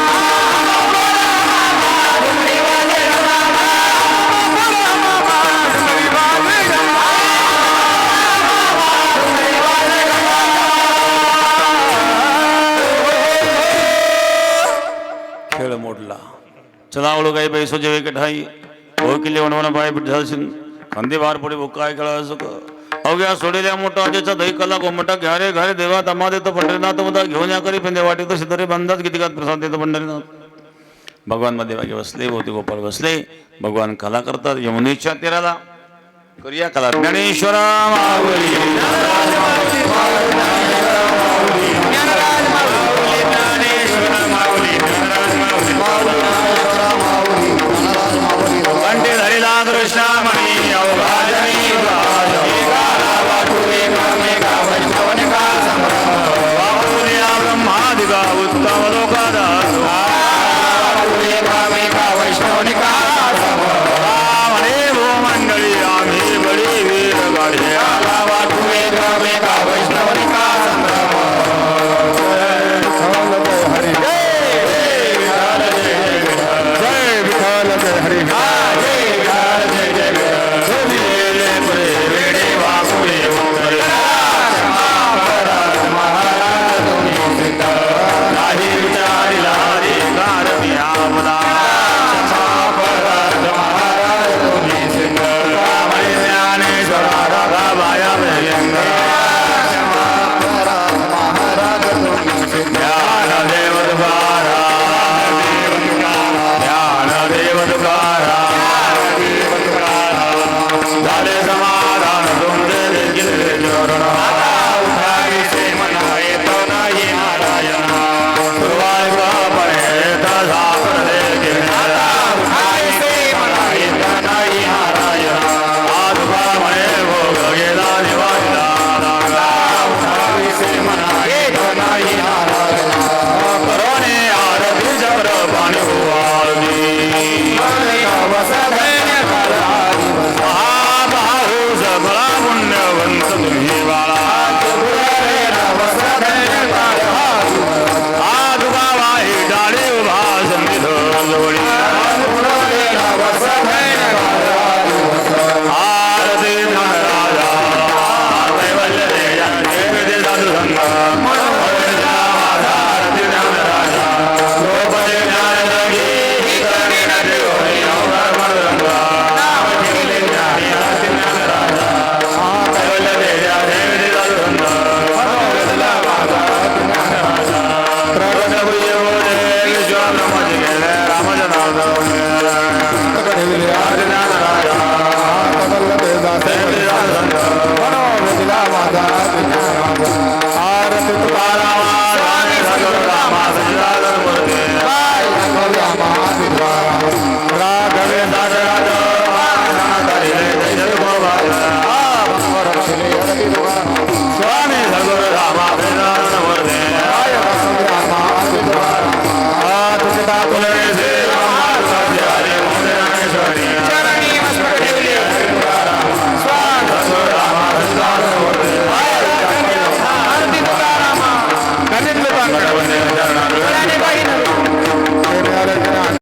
खेळ मोडला चला ओळू गाई पैसो जेवे कठाई हो किल्ले वणवण पाय पिठासिन खांदे बाहेर पडे भुकाय खेळा सुख अवघ्या सोडेल्या मोठा अजेचा दही कला कोमटा घ्या रे घरे देवा तमा देतो पंढरीनाथ मुदा घेऊन या करी पेंदे वाटे तो सिद्धरे बंदाच गीतिकात प्रसाद देतो पंढरीनाथ भगवान मध्ये मागे बसले भोवती गोपाळ बसले भगवान कला करतात यमुनेच्या तीराला करूया कला ज्ञानेश्वरा माऊली कंठे धरिला कृष्णामणी अवघाजनी ब्रह्मादिगा उत्तम लोकादा म्हणे भो मंडळी आम्ही बळी वीर गाढे रामजनार्दन